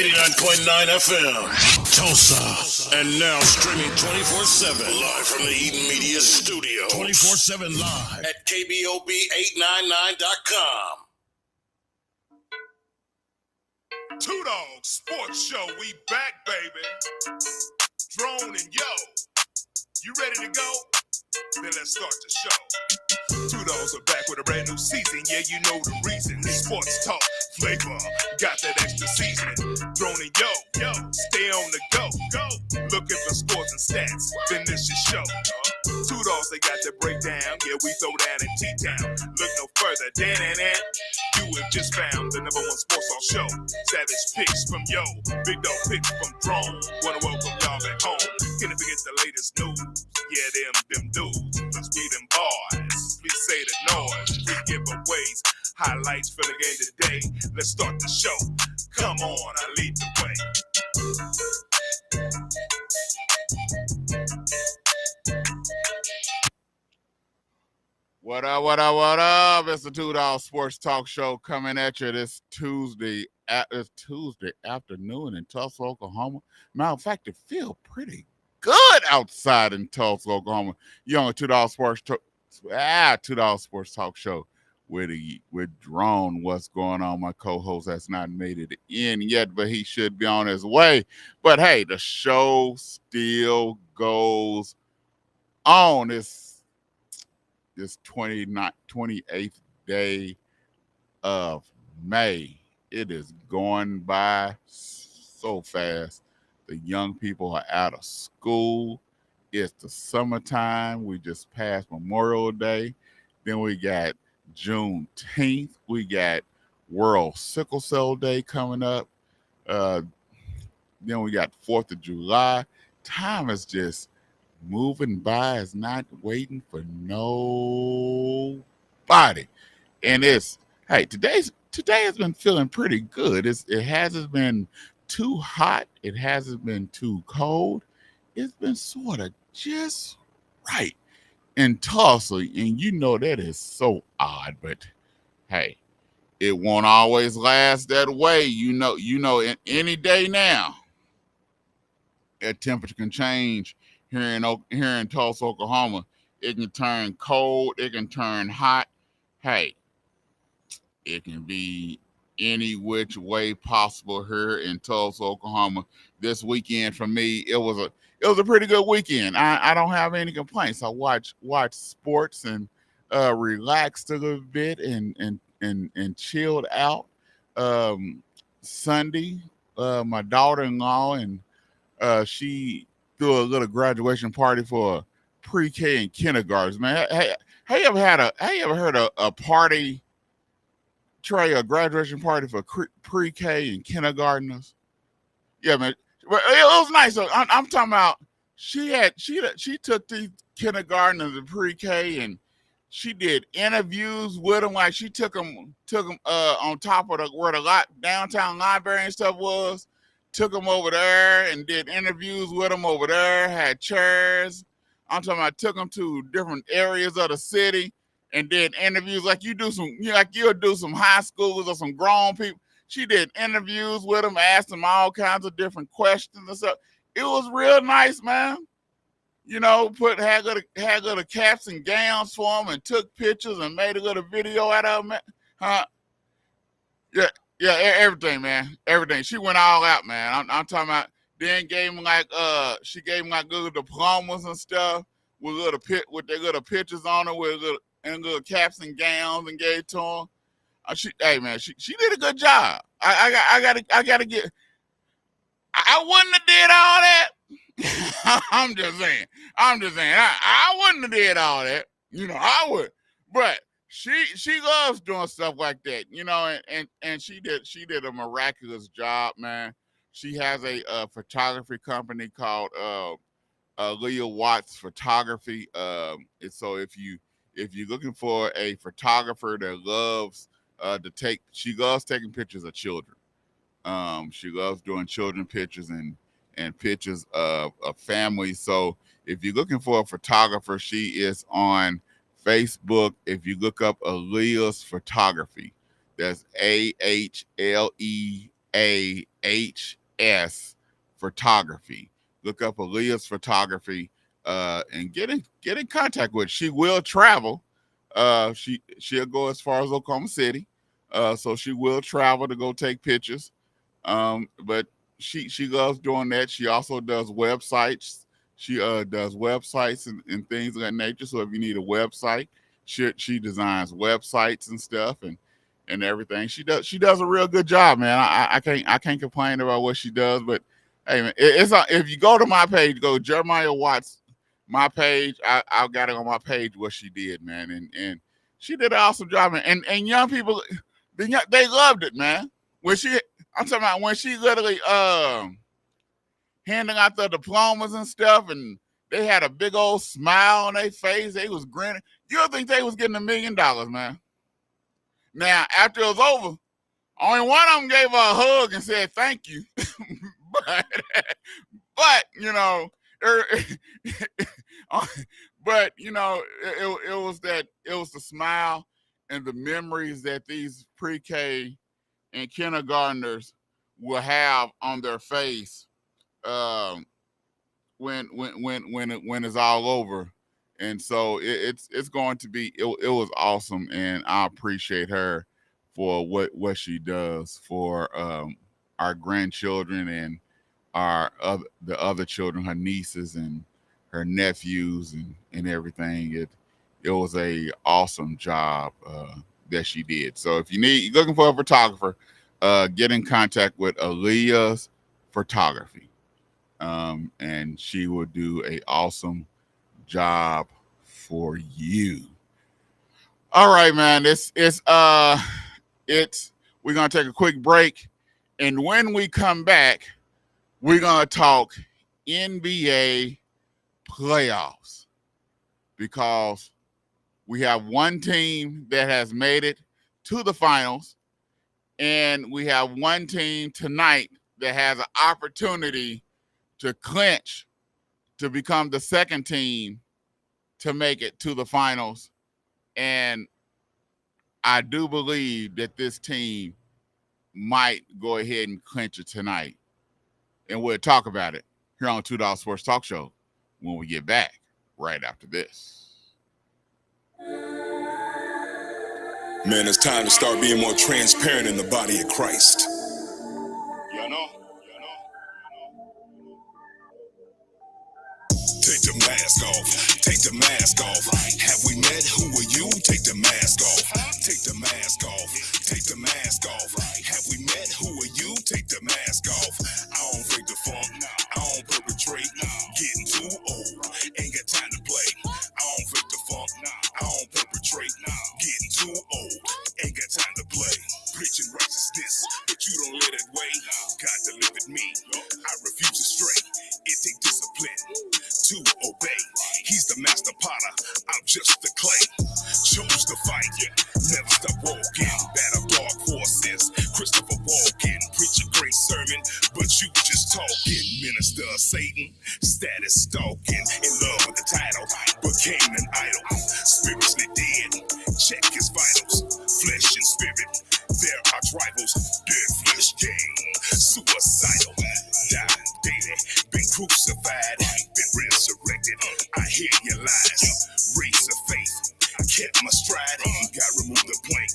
89.9 FM, Tulsa. And now streaming 24/7 live from the Eden Media Studio. 24/7 live at KBOB899.com. Two Dawgs Sports Show. We back, baby. Drone and Yo. You ready to go? Then let's start the show. Two Dawgs are back with a brand new season. Yeah, you know the reason. Sports talk, flavor, got that extra seasoning. Drone and Yo, stay on the go. Looking for scores and stats, then this your show. Two Dawgs, they got the breakdown. Yeah, we throw down in T-Town. Look no further, Dan. You have just found the number one sports talk show. Savage picks from Yo, big dog picks from Drone. Wanna welcome y'all back home. Can't forget the latest news. Yeah, them dudes. Plus we them boys. Please say the noise. Free giveaways. Highlights for the game today. Let's start the show. Come on, I lead the way. What up? It's the Two Dawgs Sports Talk Show coming at you this Tuesday afternoon in Tulsa, Oklahoma. Matter of fact, it feels pretty good outside in Tulsa, Oklahoma. You're on the Two Dawgs Sports Talk Show with Drone. What's going on? My co-host has not made it in yet, but he should be on his way. But hey, the show still goes on. This 28th day of May. It is going by so fast. The young people are out of school. It's the summertime. We just passed Memorial Day. Then we got Juneteenth. We got World Sickle Cell Day coming up. Then we got 4th of July. Time is just moving by. Is not waiting for nobody. And today has been feeling pretty good. It hasn't been too hot. It hasn't been too cold. It's been sort of just right in Tulsa. And you know that is so odd, but hey, it won't always last that way. You know, in any day now, that temperature can change. Here in Tulsa, Oklahoma, it can turn cold, it can turn hot. Hey, it can be any which way possible here in Tulsa, Oklahoma. This weekend for me, it was a pretty good weekend. I don't have any complaints. I watched sports and relaxed a little bit and chilled out. Sunday, my daughter-in-law and she threw a little graduation party for pre-K and kindergartens. Man, hey, you ever heard a party, Trey, a graduation party for pre-K and kindergartners? Yeah, man, it was nice. I'm talking about she took these kindergartners and pre-K and she did interviews with them. Like she took them on top of where the downtown library and stuff was. Took them over there and did interviews with them over there, had chairs. I'm talking about took them to different areas of the city and did interviews like you'll do some high schoolers or some grown people. She did interviews with them, asked them all kinds of different questions and stuff. It was real nice, man. You know, had little caps and gowns for them and took pictures and made a little video out of them. Huh? Yeah, everything, man. Everything. She went all out, man. I'm talking about. Then she gave him like little diplomas and stuff with their little pictures on them with little caps and gowns and gave to them. She did a good job. I gotta get. I wouldn't have did all that. I'm just saying. I wouldn't have did all that. You know, I would, but. She loves doing stuff like that, you know, and she did a miraculous job, man. She has a photography company called Leah Watts Photography. So if you're looking for a photographer that loves she loves taking pictures of children. She loves doing children pictures and pictures of families. So if you're looking for a photographer, she is on Facebook. If you look up Aaliyah's Photography, that's AHLEA's Photography. Look up Aaliyah's Photography and get in contact with her. She will travel. She'll go as far as Oklahoma City. So she will travel to go take pictures. But she loves doing that. She also does websites. She does websites and things of that nature. So if you need a website, she designs websites and stuff and everything. She does a real good job, man. I can't complain about what she does. But hey, man, if you go to my page, go Jeremiah Watts, my page. I've got it on my page what she did, man, and she did an awesome job, man. And young people, they loved it, man. I'm talking about when she literally handing out the diplomas and stuff, and they had a big old smile on their face. They was grinning. You'll think they was getting $1 million, man. Now, after it was over, only one of them gave her a hug and said thank you. but you know, but you know, it was the smile and the memories that these pre-K and kindergartners will have on their face when it's all over. And so it's going to be it was awesome, and I appreciate her for what she does for our grandchildren and the other children, her nieces and her nephews and everything. It was a awesome job that she did. So if you're looking for a photographer, get in contact with Aaliyah's Photography, and she will do a awesome job for you. All right, man. We're gonna take a quick break, and when we come back, we're gonna talk NBA playoffs, because we have one team that has made it to the finals, and we have one team tonight that has an opportunity to clinch to become the second team to make it to the finals. And I do believe that this team might go ahead and clinch it tonight. And we'll talk about it here on $2 Sports Talk Show when we get back right after this. Man, it's time to start being more transparent in the body of Christ. Take the mask off. Take the mask off. Have we met? Who are you? Take the mask off. Take the mask off. Take the mask off. Have we met? Who are you? Take the mask off. I don't fake the funk. I don't perpetrate. Getting too old. Ain't got time to play. I don't fake the funk. I don't perpetrate. Getting too old. Ain't got time to play. Preaching righteousness, but you don't let it weigh. God delivered me. I refuse to stray. It take discipline to obey. He's the master potter, I'm just the clay. Chose to fight, never stop walking. Battle dark forces, Christopher Walken. Preach a great sermon, but you just talking. Minister of Satan, status stalking. In love with the title, became an idol. Spiritually dead, check his vitals. Flesh and spirit, they're arch rivals. Dead flesh gang, suicidal. Died daily, been crucified, been resurrected. I hear your lies, raise of faith. Kept my stride, God removed the plank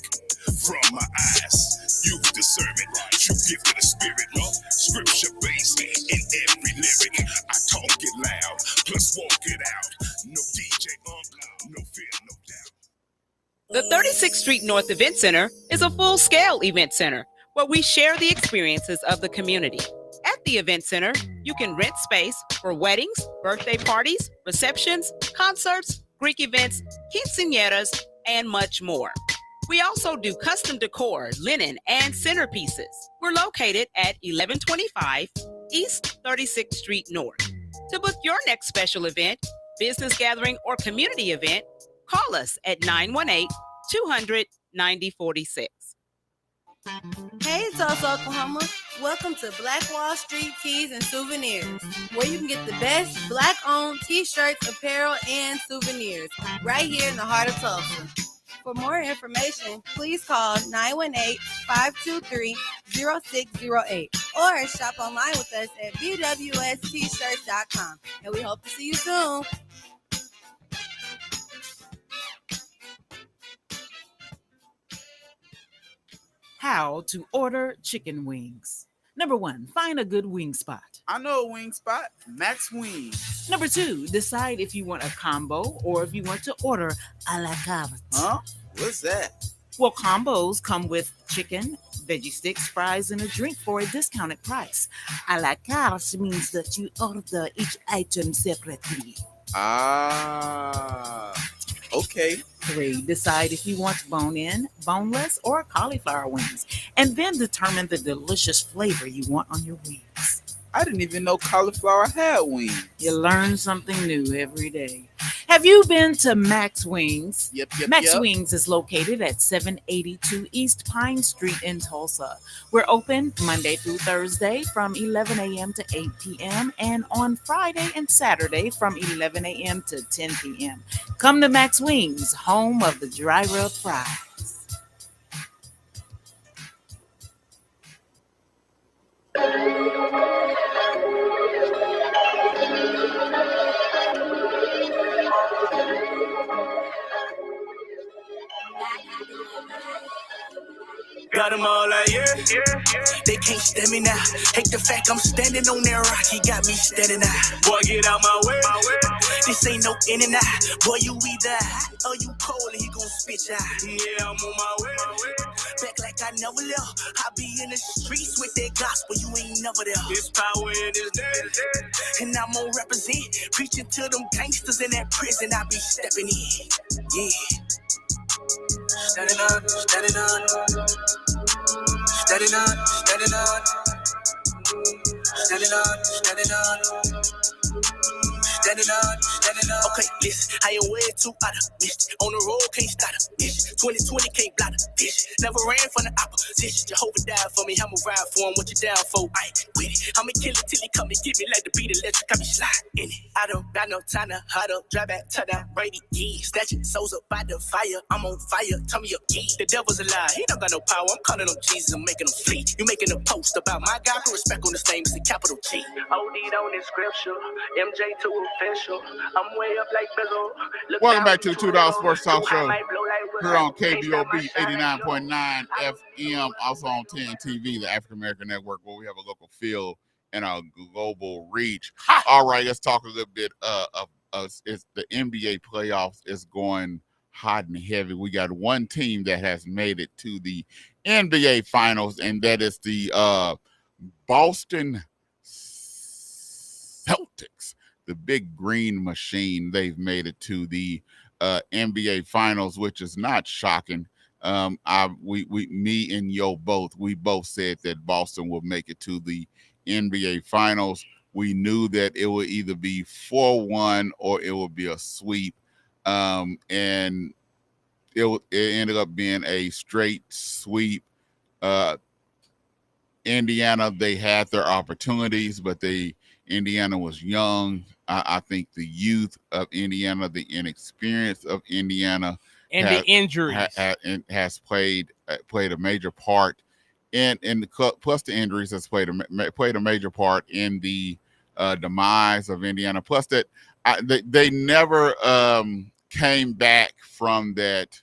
from my eyes. Use discernment, true gift of the spirit. Scripture based in every lyric. I talk it loud, plus walk it out. No DJ, no fear, no doubt. The 36th Street North Event Center is a full-scale event center where we share the experiences of the community. At the Event Center, you can rent space for weddings, birthday parties, receptions, concerts, Greek events, quinceañeras, and much more. We also do custom decor, linen, and centerpieces. We're located at 1125 East 36th Street North. To book your next special event, business gathering, or community event, call us at 918-200-9046. Hey, Tulsa, Oklahoma. Welcome to Black Wall Street Tees and Souvenirs, where you can get the best Black-owned T-shirts, apparel, and souvenirs right here in the heart of Tulsa. For more information, please call 0608 or shop online with us at bwstshirts.com. And we hope to see you soon. How to order chicken wings. Number 1, find a good wing spot. I know a wing spot, Max Wings. Number 2, decide if you want a combo or if you want to order a la carte. Huh? What's that? Well, combos come with chicken, veggie sticks, fries, and a drink for a discounted price. A la carte means that you order each item separately. Ah, okay. 3, decide if you want bone-in, boneless, or cauliflower wings, and then determine the delicious flavor you want on your wings. I didn't even know cauliflower had wings. You learn something new every day. Have you been to Max Wings? Yep. Max Wings is located at 782 East Pine Street in Tulsa. We're open Monday through Thursday from 11 a.m. to 8 p.m. and on Friday and Saturday from 11 a.m. to 10 p.m. Come to Max Wings, home of the dry rub fries. Got them all like, yeah. They can't stand me now. Hate the fact I'm standing on that rock. He got me standing out. Boy, get out my way. This ain't no in and out. Boy, you either hot or you cold and he gon' spit you out. Yeah, I'm on my way. Back like I never left. I be in the streets with that gospel. You ain't never there. This power in this day. And I'm gonna represent. Preaching to them gangsters in that prison. I be stepping in. Yeah. Standing on, standing on. Standing on, standing on. Standing on, standing on. Standing on, standing on. Okay, listen, I ain't way too out of mission. On the road, can't stop a mission. 2020 can't block a vision. Never ran from the opposition. Jehovah died for me, I'ma ride for him. What you down for? I ain't with it. I'ma kill it till he come and get me like the beat electric. I be slide in it. I don't got no time to hide up, drive back, touchdown, Brady, yeah. Snatching souls up by the fire. I'm on fire, tell me your key. The devil's a lie, he don't got no power. I'm calling on Jesus, I'm making him flee. You making a post about my God, put respect on his name, it's a capital G. OD on this scripture, MJ too official. I'm way up like Bizzle. Welcome back to the $2 Sports Talk Show here on KBOB 89.9 FM, also on 10 TV, the African American Network, where we have a local feel and a global reach. All right, let's talk a little bit of it's the NBA playoffs is going hot and heavy. We got one team that has made it to the NBA Finals, and that is the Boston Celtics. The big green machine. They've made it to the NBA Finals, which is not shocking. Me and Yo we both said that Boston will make it to the NBA Finals. We knew that it would either be 4-1 or it would be a sweep, and it ended up being a straight sweep. Indiana, they had their opportunities, but Indiana was young. I think the youth of Indiana, the inexperience of Indiana, and the injuries has played a major part in the plus the injuries has played a major part in the demise of Indiana. Plus that they never came back from that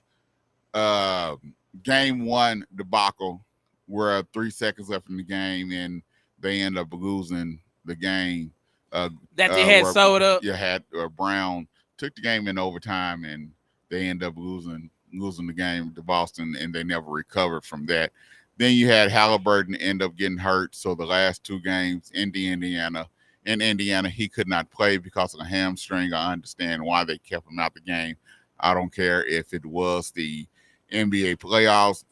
game one debacle where 3 seconds left in the game and they end up losing the game. That they had sold up. You had Brown took the game in overtime and they end up losing the game to Boston, and they never recovered from that. Then you had Halliburton end up getting hurt. So the last 2 games in Indiana, he could not play because of a hamstring. I understand why they kept him out the game. I don't care if it was the NBA playoffs.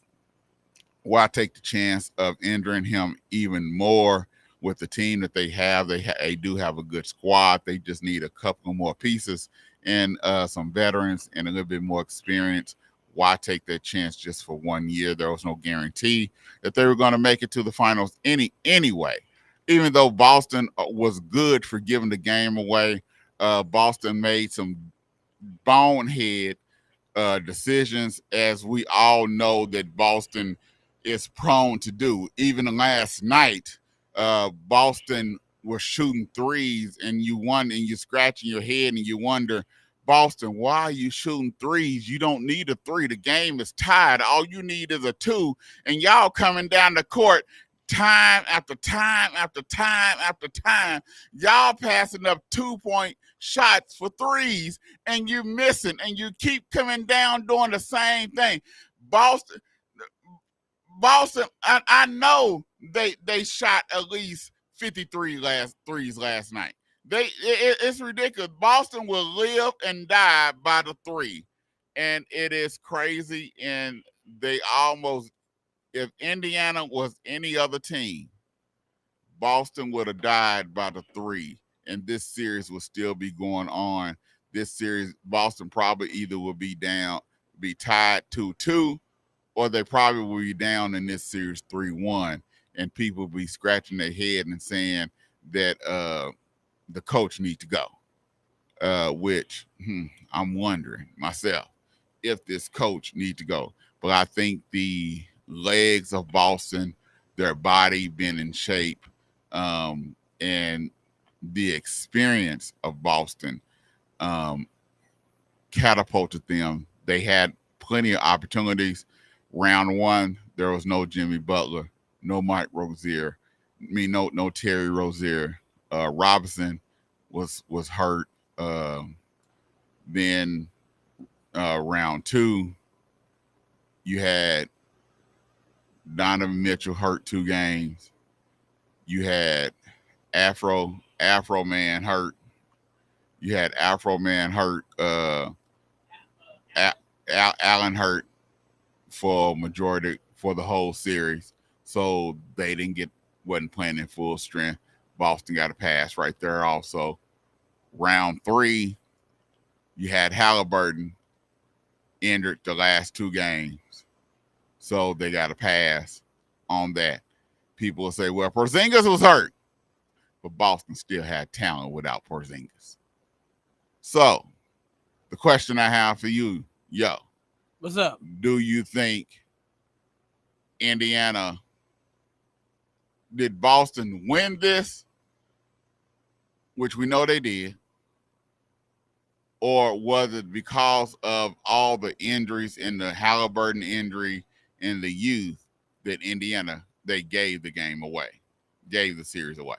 Why take the chance of injuring him even more with the team that they have? They do have a good squad. They just need a couple more pieces and some veterans and a little bit more experience. Why take that chance just for 1 year? There was no guarantee that they were going to make it to the finals anyway. Even though Boston was good for giving the game away, Boston made some bonehead decisions. As we all know that Boston is prone to do. Even last night, Boston was shooting threes, and you're scratching your head and you wonder, Boston, why are you shooting threes? You don't need a three. The game is tied. All you need is a two, and y'all coming down the court time after time after time after time. Y'all passing up 2-point shots for threes, and you missing, and you keep coming down doing the same thing. Boston, I know they shot at least 53 threes last night. It's ridiculous. Boston will live and die by the three, and it is crazy. And they almost, if Indiana was any other team, Boston would have died by the three, and this series would still be going on. This series, Boston probably either will be tied 2-2, or they probably will be down in this series 3-1, and people will be scratching their head and saying that the coach needs to go, which I'm wondering myself if this coach needs to go. But I think the legs of Boston, their body being in shape, and the experience of Boston catapulted them. They had plenty of opportunities. Round one, there was no Jimmy Butler, no Mike Rozier, no Terry Rozier. Robinson was hurt. Then round two, you had Donovan Mitchell hurt 2 games. You had Afro Man hurt. You had Afro Man hurt. Allen hurt for the whole series, so they wasn't playing in full strength. Boston got a pass right there. Also, round 3, you had Halliburton injured the last 2 games, so they got a pass on that. People will say, well, Porzingis was hurt, but Boston still had talent without Porzingis. So the question I have for you, what's up? Do you think Indiana, did Boston win this, which we know they did, or was it because of all the injuries and the Halliburton injury and the youth that Indiana, they gave the series away?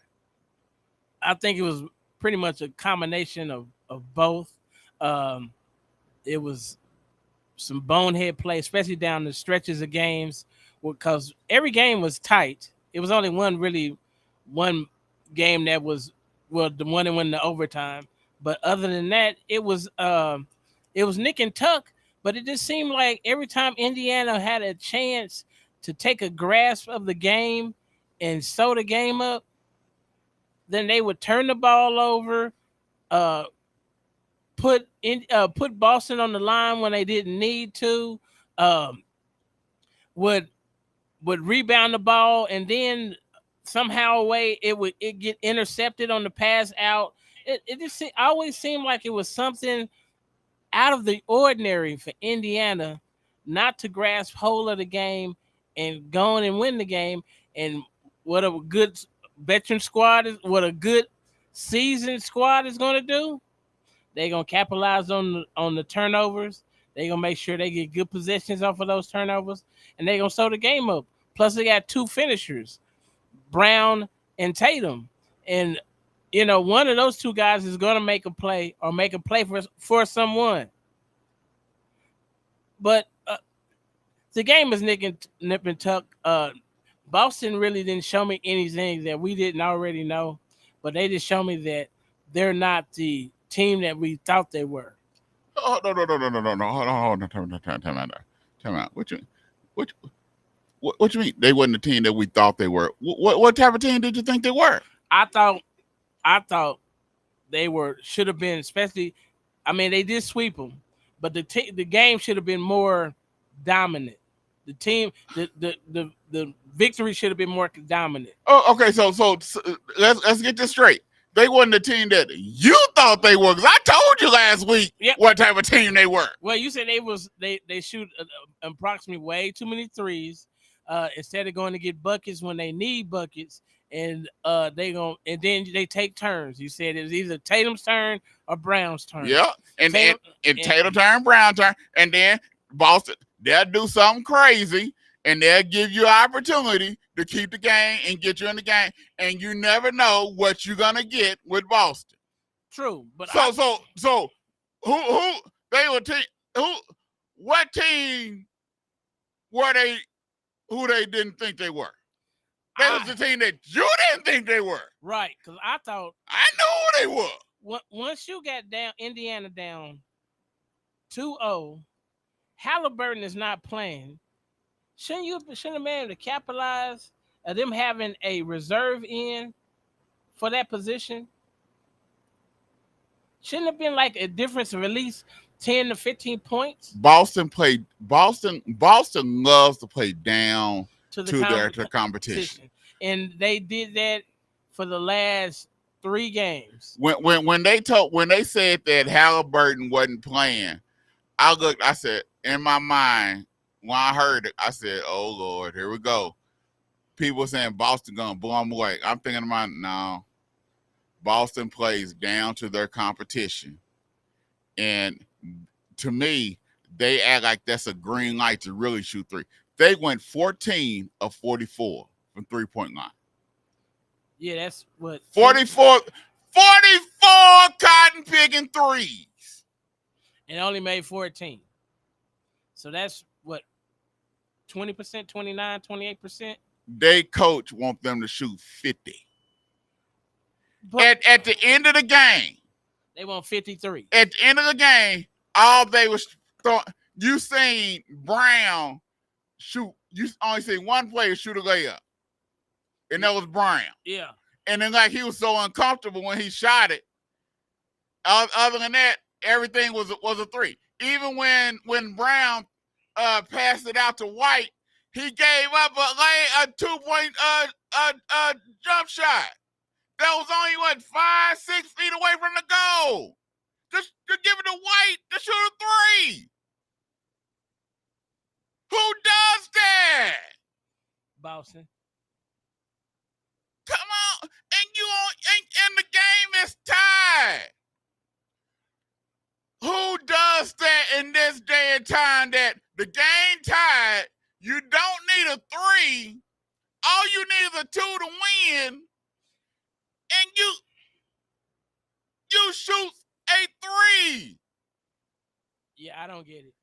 I think it was pretty much a combination of both. It was some bonehead play, especially down the stretches of games, because every game was tight. It was only one game that was, well, the one that went into overtime. But other than that, it was nick and tuck. But it just seemed like every time Indiana had a chance to take a grasp of the game and sew the game up, then they would turn the ball over, put Boston on the line when they didn't need to, would rebound the ball, and then somehow it get intercepted on the pass out. It just always seemed like it was something out of the ordinary for Indiana not to grasp hold of the game and go on and win the game. And what a good veteran squad is, what a good seasoned squad is going to do, they're going to capitalize on the turnovers. They're going to make sure they get good possessions off of those turnovers, and they're going to sew the game up. Plus, they got 2 finishers, Brown and Tatum. And, one of those 2 guys is going to make a play for someone. But the game is nip and tuck. Boston really didn't show me anything that we didn't already know, but they just showed me that they're not the team that we thought they were. Oh, no. Hold on. Time out. What you mean? They wasn't the team that we thought they were. What type of team did you think they were? I thought they should have been, especially, they did sweep them, but the game should have been more dominant. The team, the victory should have been more dominant. Oh, okay. So let's get this straight. They wasn't the team that you thought they were, because I told you last week what type of team they were. Well, you said they shoot approximately way too many threes. instead of going to get buckets when they need buckets, and then they take turns. You said it was either Tatum's turn or Brown's turn. Yeah, and Tatum, Tatum turn, Brown turn, and then Boston, they'll do something crazy, and they'll give you an opportunity to keep the game and get you in the game, and you never know what you're gonna get with Boston. True, but so who they were what team were they? Who they didn't think they were? That was the team that you didn't think they were. Right, because I thought I knew who they were. Once you got down Indiana down 2-0, Halliburton is not playing. Shouldn't have been able to capitalize of them having a reserve in for that position? Shouldn't have been like a difference of at least 10 to 15 points. Boston loves to play down to their competition. And they did that for the last 3 games. When they said that Halliburton wasn't playing, I said in my mind, when I heard it, I said, oh Lord, here we go. People saying Boston gonna blow them away. I'm thinking about no. Boston plays down to their competition. And to me, they act like that's a green light to really shoot three. They went 14 of 44 from three-point line. Yeah, that's what 44 cotton picking threes. And only made 14. So that's what 20%, 29, 28%. They coach want them to shoot 50. But at the end of the game, they want 53. At the end of the game, all they was throwing. You seen Brown shoot. You only seen one player shoot a layup, and that was Brown. Yeah. And then like he was so uncomfortable when he shot it. Other than that, everything was a three. Even when Brown passed it out to White, he gave up a 2-point jump shot. That was only 5-6 feet away from the goal. Just to give it to White to shoot a three. Who does that? Boston. Come on, and the game is tied. Who does that in this day and time? That the game tied, you don't need a three. All you need is a 2 to win, and you shoot a three. Yeah, I don't get it.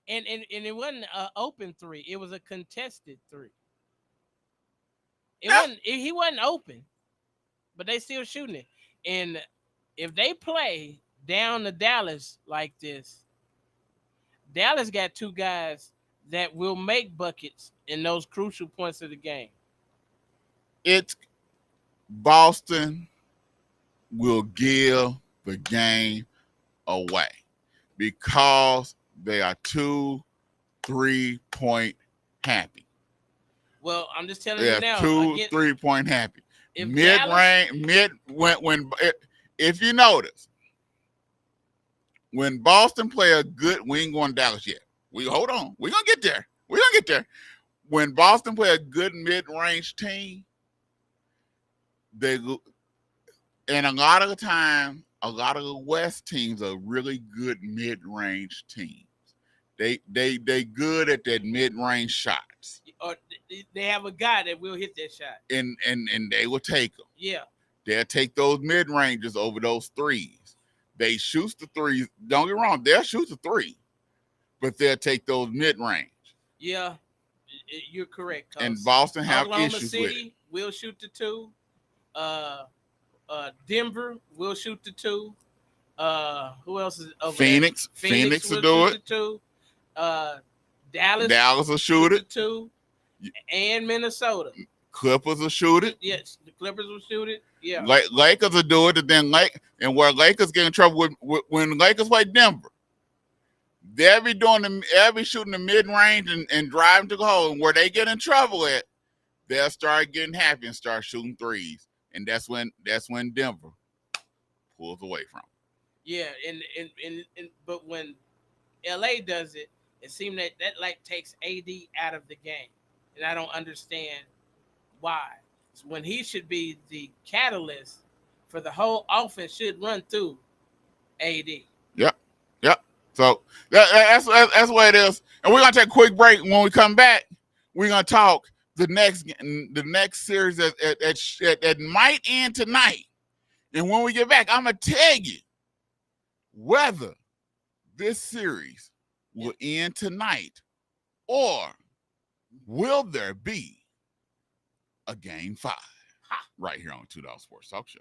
And it wasn't an open three. It was a contested three. He wasn't open, but they still shooting it. And if they play down to Dallas like this, Dallas got 2 guys that will make buckets in those crucial points of the game. It's Boston will give the game away because they are 2 3-point happy. Well, I'm just telling you now. 2 3-point happy. If you notice, when Boston play a good, we ain't going to Dallas yet. Hold on. We're gonna get there. When Boston play a good mid-range team, and a lot of the time, a lot of the West teams are really good mid-range teams. They good at that mid-range shots. Or they have a guy that will hit that shot. And they will take them. Yeah. They'll take those mid-ranges over those threes. They shoot the threes. Don't get me wrong, they'll shoot the three, but they'll take those mid-range. Yeah, you're correct. And Boston have Oklahoma issues City with it. Will shoot the 2. Denver will shoot the 2. Who else is over Phoenix? There? Phoenix will do it. The 2. Dallas will shoot it. 2. And Minnesota. Clippers will shoot it. Yes, the Clippers will shoot it. Yeah. Lakers will do it. And then where Lakers get in trouble with when Lakers play Denver, they'll be shooting the mid-range and driving to the hole. And where they get in trouble at, they'll start getting happy and start shooting threes. And that's when Denver pulls away from. Yeah, and but when LA does it, it seems that like takes AD out of the game. and I don't understand why. When he should be the catalyst for the whole offense, should run through AD. Yep. So that's the way it is. And we're gonna take a quick break. When we come back, we're gonna talk the next series that might end tonight. And when we get back, I'm gonna tell you whether this series will end tonight or will there be a game 5 right here on 2 Dawgs Sports Talk Show.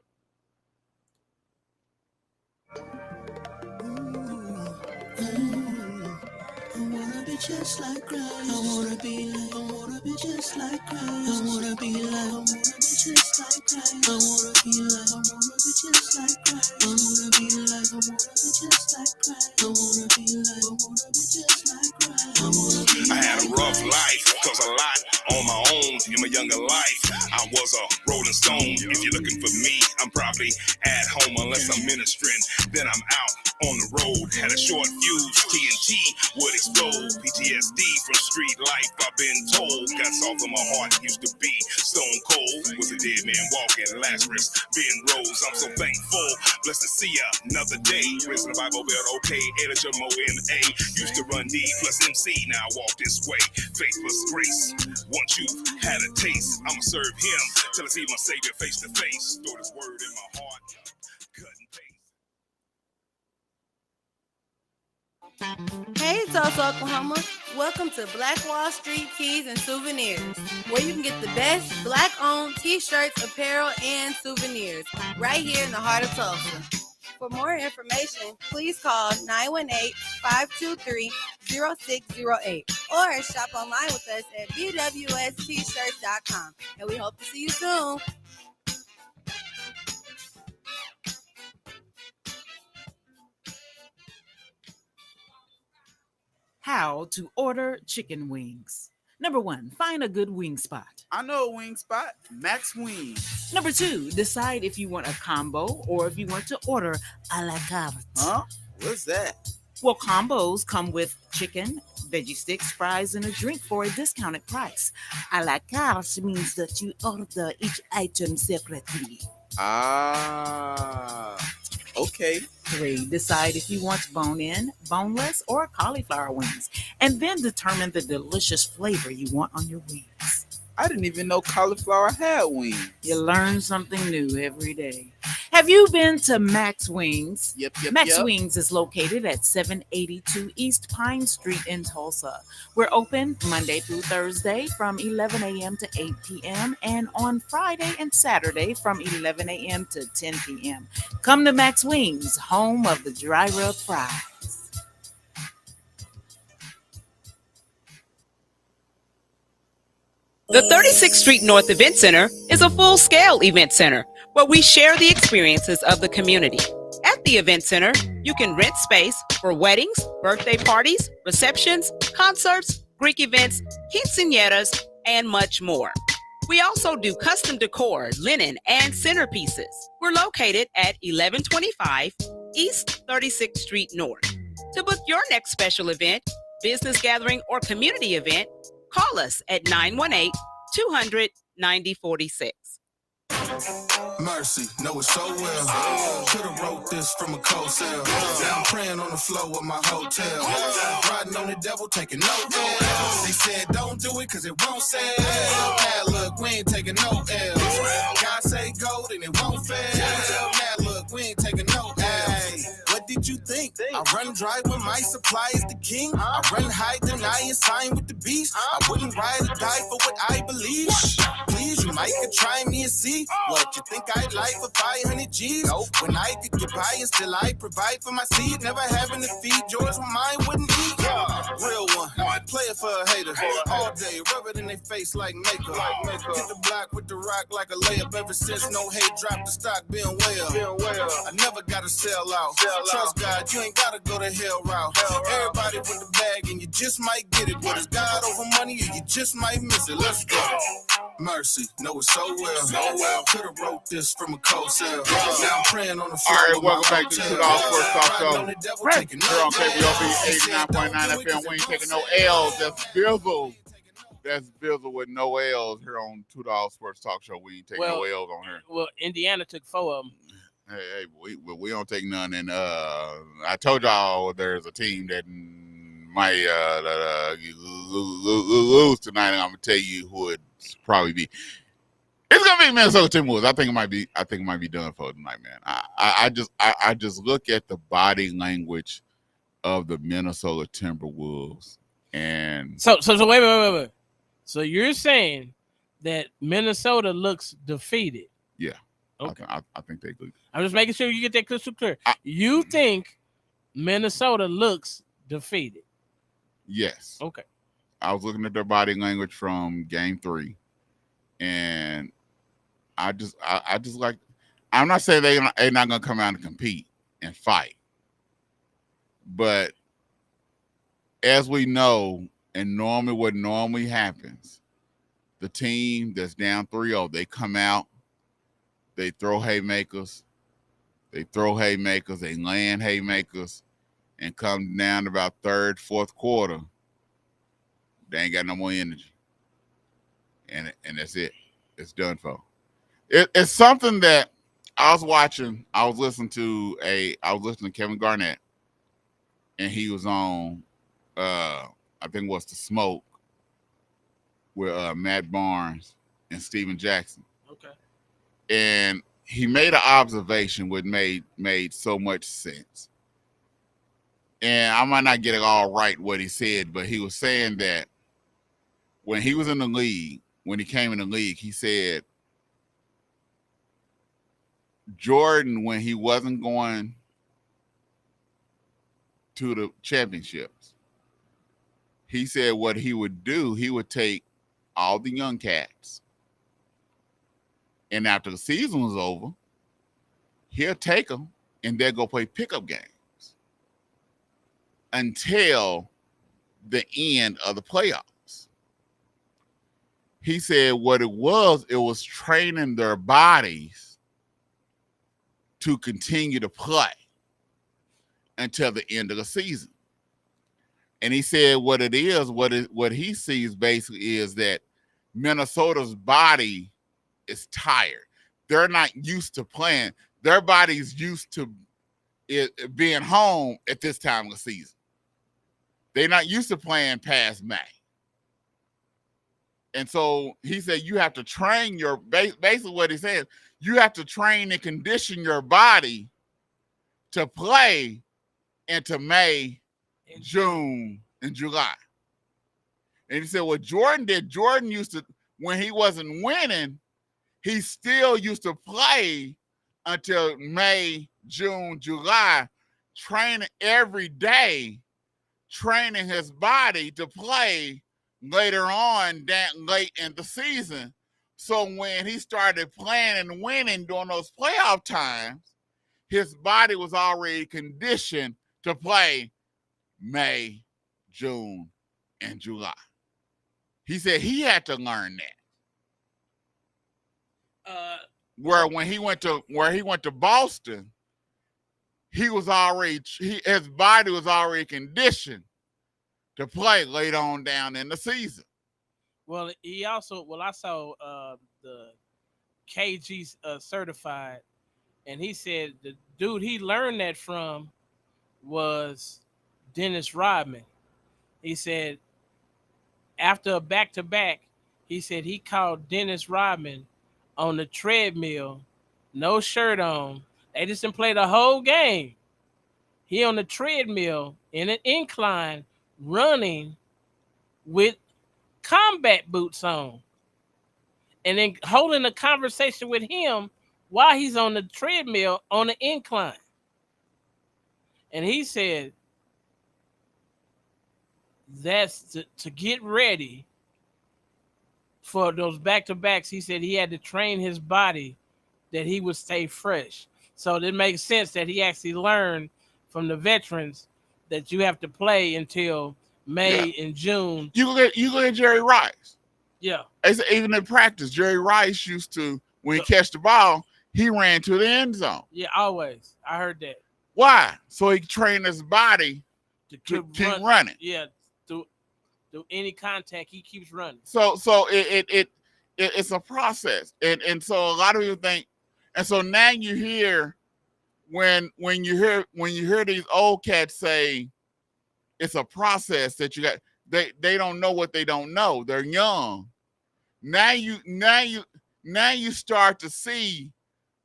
I wanna be just like Christ. I wanna be just like Christ. I wanna be just like Christ. I wanna be just like Christ. I wanna be just like Christ. I wanna be just like Christ. I had a rough life, cause a lot on my own in my younger life. I was a rolling stone. If you're looking for me, I'm probably at home unless I'm ministering. Then I'm out on the road. Had a short fuse, TNT would explode. PTSD from street life, I've been told. Got soft in my heart, used to be stone cold. Was a dead man walking, Lazarus being rose. I'm so thankful, blessed to see another day. Risen the Bible Belt, okay, Elijah Mo M.A. Used to run D plus MC, now I walk this way. Faith plus grace. Once you've had a taste, I'ma serve him till I see my Savior face to face. Store this word in my heart, cut and paste. Hey, Tulsa, Oklahoma. Welcome to Black Wall Street Tees and Souvenirs, where you can get the best Black-owned t-shirts, apparel, and souvenirs right here in the heart of Tulsa. For more information, please call 918-523-0608 or shop online with us at bwstshirts.com. And we hope to see you soon. How to order chicken wings. Number 1, find a good wing spot. I know a wing spot, Max Wings. Number 2, decide if you want a combo or if you want to order a la carte. Huh? What's that? Well, combos come with chicken, veggie sticks, fries, and a drink for a discounted price. A la carte means that you order each item separately. Okay. 3, decide if you want bone-in, boneless, or cauliflower wings, and then determine the delicious flavor you want on your wings. I didn't even know cauliflower had wings. You learn something new every day. Have you been to Max Wings? Yep. Max Wings is located at 782 East Pine Street in Tulsa. We're open Monday through Thursday from 11 a.m. to 8 p.m. and on Friday and Saturday from 11 a.m. to 10 p.m. Come to Max Wings, home of the dry rub fries. The 36th Street North Event Center is a full-scale event center where we share the experiences of the community. At the event center, you can rent space for weddings, birthday parties, receptions, concerts, Greek events, quinceañeras, and much more. We also do custom decor, linen, and centerpieces. We're located at 1125 East 36th Street North. To book your next special event, business gathering, or community event, call us at 918-200-9046. Mercy, know it so well. Should've wrote this from a cold cell. I'm praying on the floor of my hotel. Riding on the devil, taking no L's. They said don't do it cause it won't sell. Now look, we ain't taking no L's. God say go, then it won't fail. Now look, we ain't taking no L's. What did you think? I run dry when my supply is the king. I run high, deny and sign with the beast. I wouldn't ride or die for what I believe. Please, you might could try me and see what you think I'd like for 500 G's. When I could get by and still I provide for my seed. Never having to feed yours when mine wouldn't eat. Real one, play it for a hater. All day, rub it in their face like makeup. Hit the block with the rock like a layup. Ever since no hate dropped the stock, being well. I never gotta sell out. Trust God, you ain't gotta go the hell route. Everybody with the bag and you just might get it. But it's God over money or you just might miss it. Let's go. Mercy, know it so well. Could've wrote this from a cold cell. Now I'm praying on the floor. All right, welcome back to 2 Dawgs Sports Talk Show. Here on KBOB 89.9 FM. We ain't taking no L's. That's Bizzle. That's Bizzle with no L's here on $2 Sports Talk Show. We ain't taking no L's on here. Well, Indiana took 4 of them. Hey, we don't take none. And I told y'all there's a team that might lose tonight. And I'm gonna tell you who it probably be. It's gonna be Minnesota Timberwolves. I think it might be done for tonight, man. I just look at the body language of the Minnesota Timberwolves, and so wait. So you're saying that Minnesota looks defeated? Yeah. Okay. I think they do. I'm just making sure you get that crystal clear. You think Minnesota looks defeated? Yes. Okay. I was looking at their body language from Game 3, and I just like. I'm not saying they're not gonna come out and compete and fight, but as we know, and what normally happens, the team that's down 3-0, they come out, they throw haymakers, they land haymakers, and come down to about third, fourth quarter, they ain't got no more energy. And that's it. It's done for. It's something that I was watching. I was listening to Kevin Garnett, and he was on I think it was The Smoke with Matt Barnes and Steven Jackson. Okay. And he made an observation which made so much sense. And I might not get it all right what he said, but he was saying that when he was in the league, when he came in the league, he said Jordan, when he wasn't going to the championships, he said what he would do, he would take all the young cats, and after the season was over, he'll take them and they'll go play pickup games until the end of the playoffs. He said what it was training their bodies to continue to play until the end of the season. And he said what he sees basically is that Minnesota's body is tired. They're not used to playing. Their body's used to it being home at this time of the season. They're not used to playing past May. And so he said you have to train basically what he said, you have to train and condition your body to play into May, June, and July. And he said what Jordan did, Jordan used to, when he wasn't winning, he still used to play until May, June, July, training every day, training his body to play later on, late in the season. So when he started playing and winning during those playoff times, his body was already conditioned to play May, June, and July. He said he had to learn that. Where he went to Boston, his body was already conditioned to play late on down in the season. Well, I saw the KG certified, and he said the dude he learned that from was Dennis Rodman. He said after a back-to-back, he said he called Dennis Rodman on the treadmill, no shirt on. They just didn't play the whole game. He on the treadmill in an incline running with combat boots on, and then holding a conversation with him while he's on the treadmill on the incline. And he said that's to get ready for those back-to-backs. He said he had to train his body that he would stay fresh. So it makes sense that he actually learned from the veterans that you have to play until May and June. You look at Jerry Rice. Yeah. Even in practice, Jerry Rice used to, when he catch the ball, he ran to the end zone. Yeah, always. I heard that. Why? So he trained his body to keep running. Yeah. To any contact, he keeps running. So it's a process, and so a lot of people think, and so now you hear when you hear these old cats say it's a process that you got. They don't know what they don't know. They're young. Now you start to see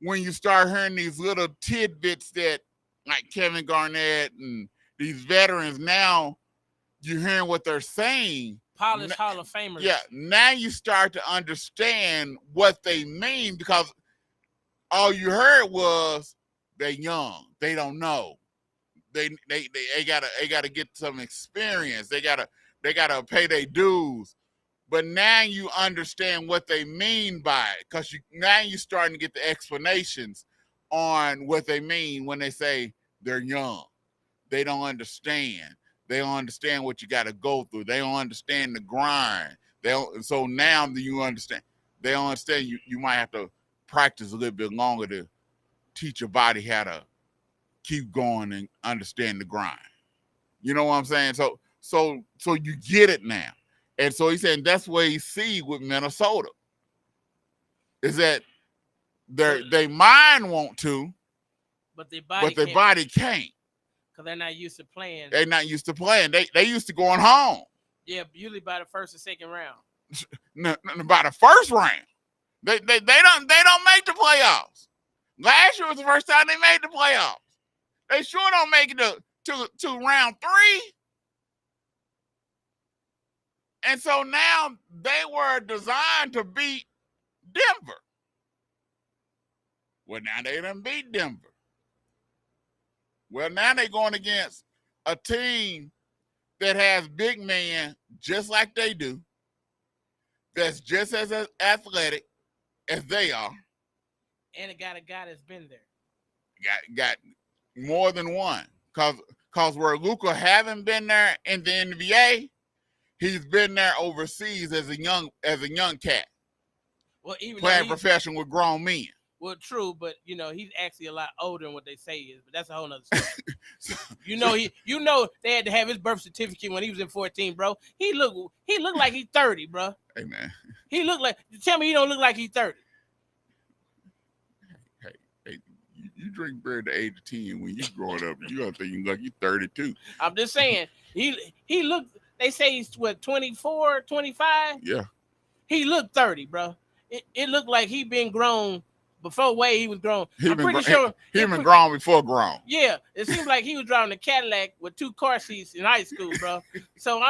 when you start hearing these little tidbits that like Kevin Garnett and these veterans, now you're hearing what they're saying. Polished Hall of Famers. Yeah, now you start to understand what they mean, because all you heard was they're young, they don't know, they gotta get some experience, they gotta pay their dues. But now you understand what they mean by it, because now you're starting to get the explanations on what they mean when they say they're young. They don't understand. They don't understand what you got to go through. They don't understand the grind. So now that you understand, they don't understand you might have to practice a little bit longer to teach your body how to keep going and understand the grind. You know what I'm saying? So you get it now. And so he's saying that's what he see with Minnesota, is that they mind want to, but their body can't. Because they're not used to playing. They're not used to playing. They used to going home. Yeah, usually by the first or second round. By the first round. They don't make the playoffs. Last year was the first time they made the playoffs. They sure don't make it to round 3. And so now they were designed to beat Denver. Well, now they done beat Denver. Well, now they're going against a team that has big men just like they do, that's just as athletic as they are. And it got a guy that's been there. Got more than one. Because where Luka haven't been there in the NBA, he's been there overseas as a young cat. Well, even playing professional with grown men. Well, true, but he's actually a lot older than what they say he is. But that's a whole nother story. They had to have his birth certificate when he was in 14, bro. He looked like he's 30, bro. Hey man, he looked like. Tell me he don't look like he's 30. Hey, you drink beer at the age of 10 when you growing up. You gonna think you look like you're 32. I'm just saying he looked. They say he's 24, 25. Yeah. He looked 30, bro. It looked like he been grown. Before he was grown. I'm pretty sure he been grown before grown. Yeah, it seems like he was driving a Cadillac with 2 car seats in high school, bro. So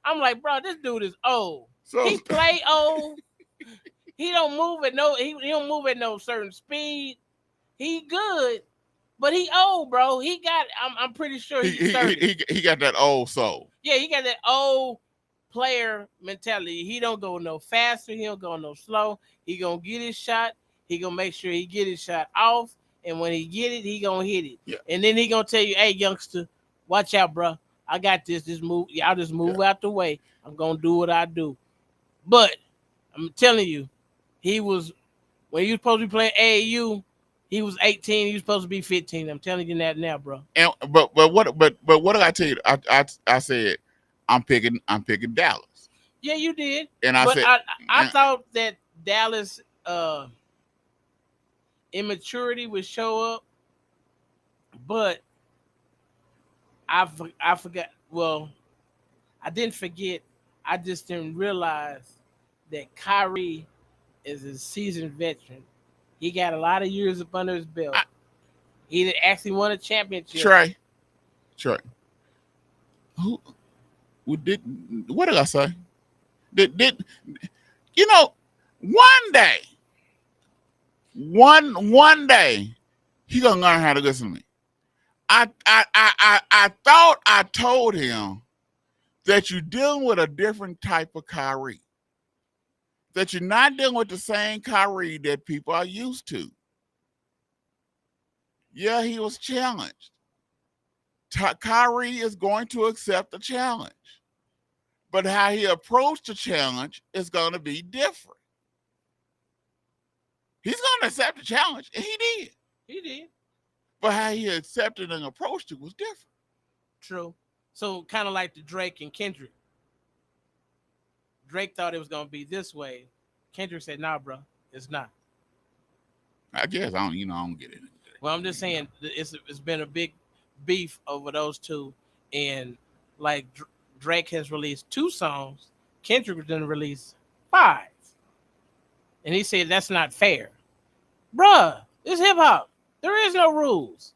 I'm like, bro, this dude is old. He play old. He don't move at no certain speed. He good, but he old, bro. He got. I'm pretty sure he's 30. He got that old soul. Yeah, he got that old player mentality. He don't go no faster. He don't go no slow. He gonna get his shot. He gonna make sure he get his shot off, and when he get it, he gonna hit it. Yeah. And then he gonna tell you, "Hey, youngster, watch out, bro. I got this. Just move. I'll just move out the way. I'm gonna do what I do." But I'm telling you, he was when he was supposed to be playing AAU. He was 18. He was supposed to be 15. I'm telling you that now, bro. And but what did I tell you? I said I'm picking Dallas. Yeah, you did. And I thought that Dallas. Immaturity would show up, but I forgot. Well, I didn't forget. I just didn't realize that Kyrie is a seasoned veteran. He got a lot of years up under his belt. He actually won a championship. Trey. What did I say? Did one day? One day, he gonna learn how to listen to me. I thought I told him that you're dealing with a different type of Kyrie. That you're not dealing with the same Kyrie that people are used to. Yeah, he was challenged. Kyrie is going to accept the challenge. But how he approached the challenge is going to be different. He's going to accept the challenge, and he did. He did. But how he accepted and approached it was different. True. So kind of like the Drake and Kendrick. Drake thought it was gonna be this way. Kendrick said, "Nah, bro, it's not." I guess I don't get it. Well, I'm just saying it's been a big beef over those two, and like Drake has released 2 songs, Kendrick didn't release 5, and he said that's not fair, bruh. It's hip hop. There is no rules.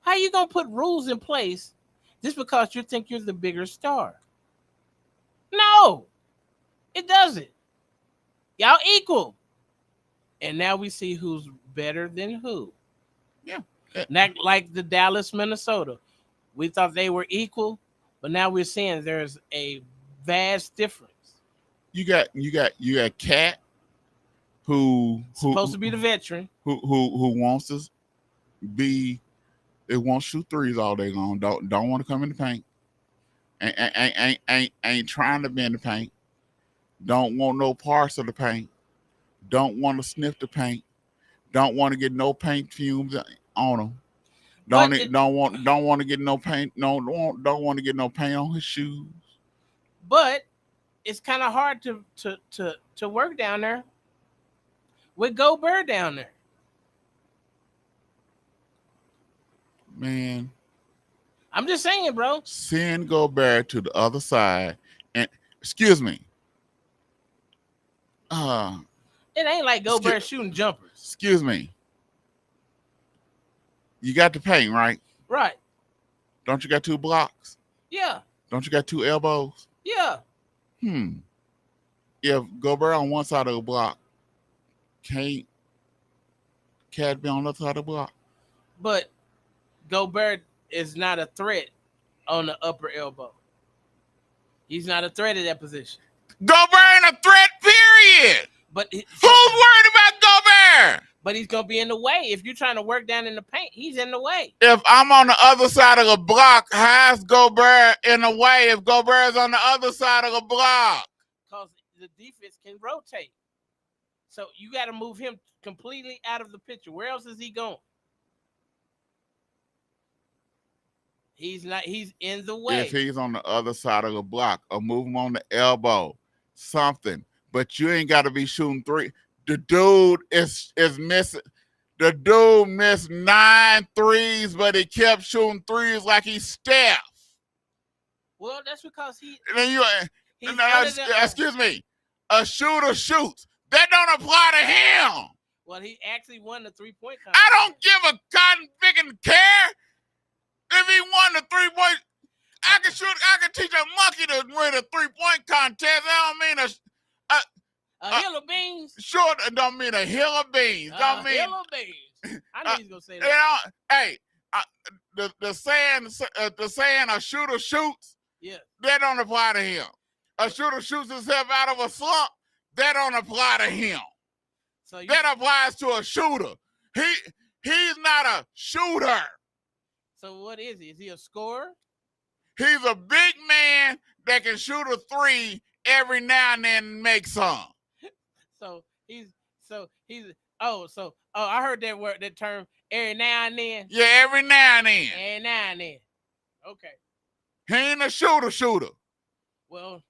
How you gonna put rules in place just because you think you're the bigger star? No, it doesn't. Y'all equal, and now we see who's better than who. Yeah. Not like the Dallas, Minnesota. We thought they were equal, but now we're seeing there's a vast difference. You got Cat, who Supposed to be the veteran, who wants to be. It won't shoot threes all day long. Don't want to come in the paint. Ain't trying to be in the paint. Don't want no parts of the paint. Don't want to sniff the paint. Don't want to get no paint fumes on him. Don't want to get no paint. Don't want to get no paint on his shoes. but it's kind of hard to work down there with Gobert down there. Man, I'm just saying, bro. send Gobert to the other side. And excuse me. It ain't like Gobert shooting jumpers. Excuse me. You got the paint, right? Right. Don't you got 2 blocks? Yeah. Don't you got 2 elbows? Yeah. If Gobert on one side of the block, can't Cat be on the other side of the block? But Gobert is not a threat on the upper elbow. He's not a threat at that position. Gobert ain't a threat, period. But who's worried about Gobert? But he's gonna be in the way. If you're trying to work down in the paint, he's in the way. If I'm on the other side of the block, how's Gobert in the way if Gobert's on the other side of the block? Because the defense can rotate. So you got to move him completely out of the picture. Where else is he going? He's not. He's in the way. If he's on the other side of the block, or move him on the elbow, something. But you ain't got to be shooting 3. The dude is missing. The dude missed 9 threes, but he kept shooting threes like he's Steph. Well, that's because he. And then excuse me. A shooter shoots. That don't apply to him. Well, he actually won the 3-point contest. I don't give a cotton picking care if he won the 3-point. I can teach a monkey to win a 3-point contest. I don't mean a hill of beans. Sure, don't mean a hill of beans. Don't mean hill of beans. I knew he was gonna say that. Hey, the saying a shooter shoots. Yeah. That don't apply to him. A shooter shoots himself out of a slump. That don't apply to him. So that applies to a shooter. He's not a shooter. So what is he? Is he a scorer? He's a big man that can shoot a 3 every now and then and make some. I heard that term every now and then. Yeah, every now and then. Every now and then. Okay. He ain't a shooter. Well,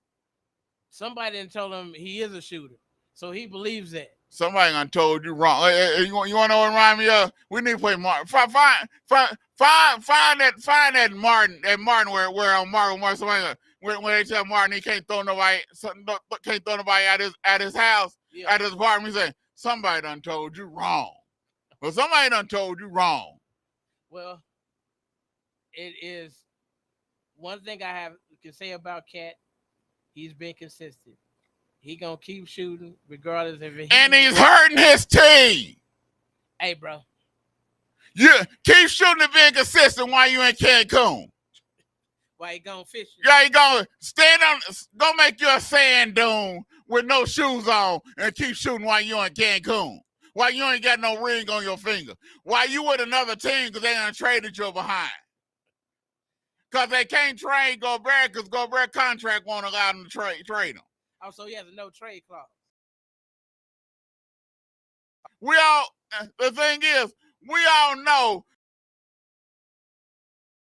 somebody done told him he is a shooter, so he believes that. Somebody done told you wrong. Hey, you want to know what remind me of? We need to play Martin. Find that Martin. That Martin where on Martin somebody when they tell Martin he can't throw nobody at his house, at his apartment. He say somebody done told you wrong. Well, somebody done told you wrong. Well, it is one thing I can say about Cat. He's been consistent. He gonna keep shooting regardless of it. And he's hurting his team. Hey, bro. Yeah, keep shooting and being consistent while you in Cancun. Why you going fishing? Yeah, you gonna go make you a sand dune with no shoes on and keep shooting while you in Cancun. While you ain't got no ring on your finger. While you with another team because they done traded you behind. Because they can't trade Gobert because Gobert contract won't allow them to trade him. Oh, so he has a no trade clause. The thing is, we all know.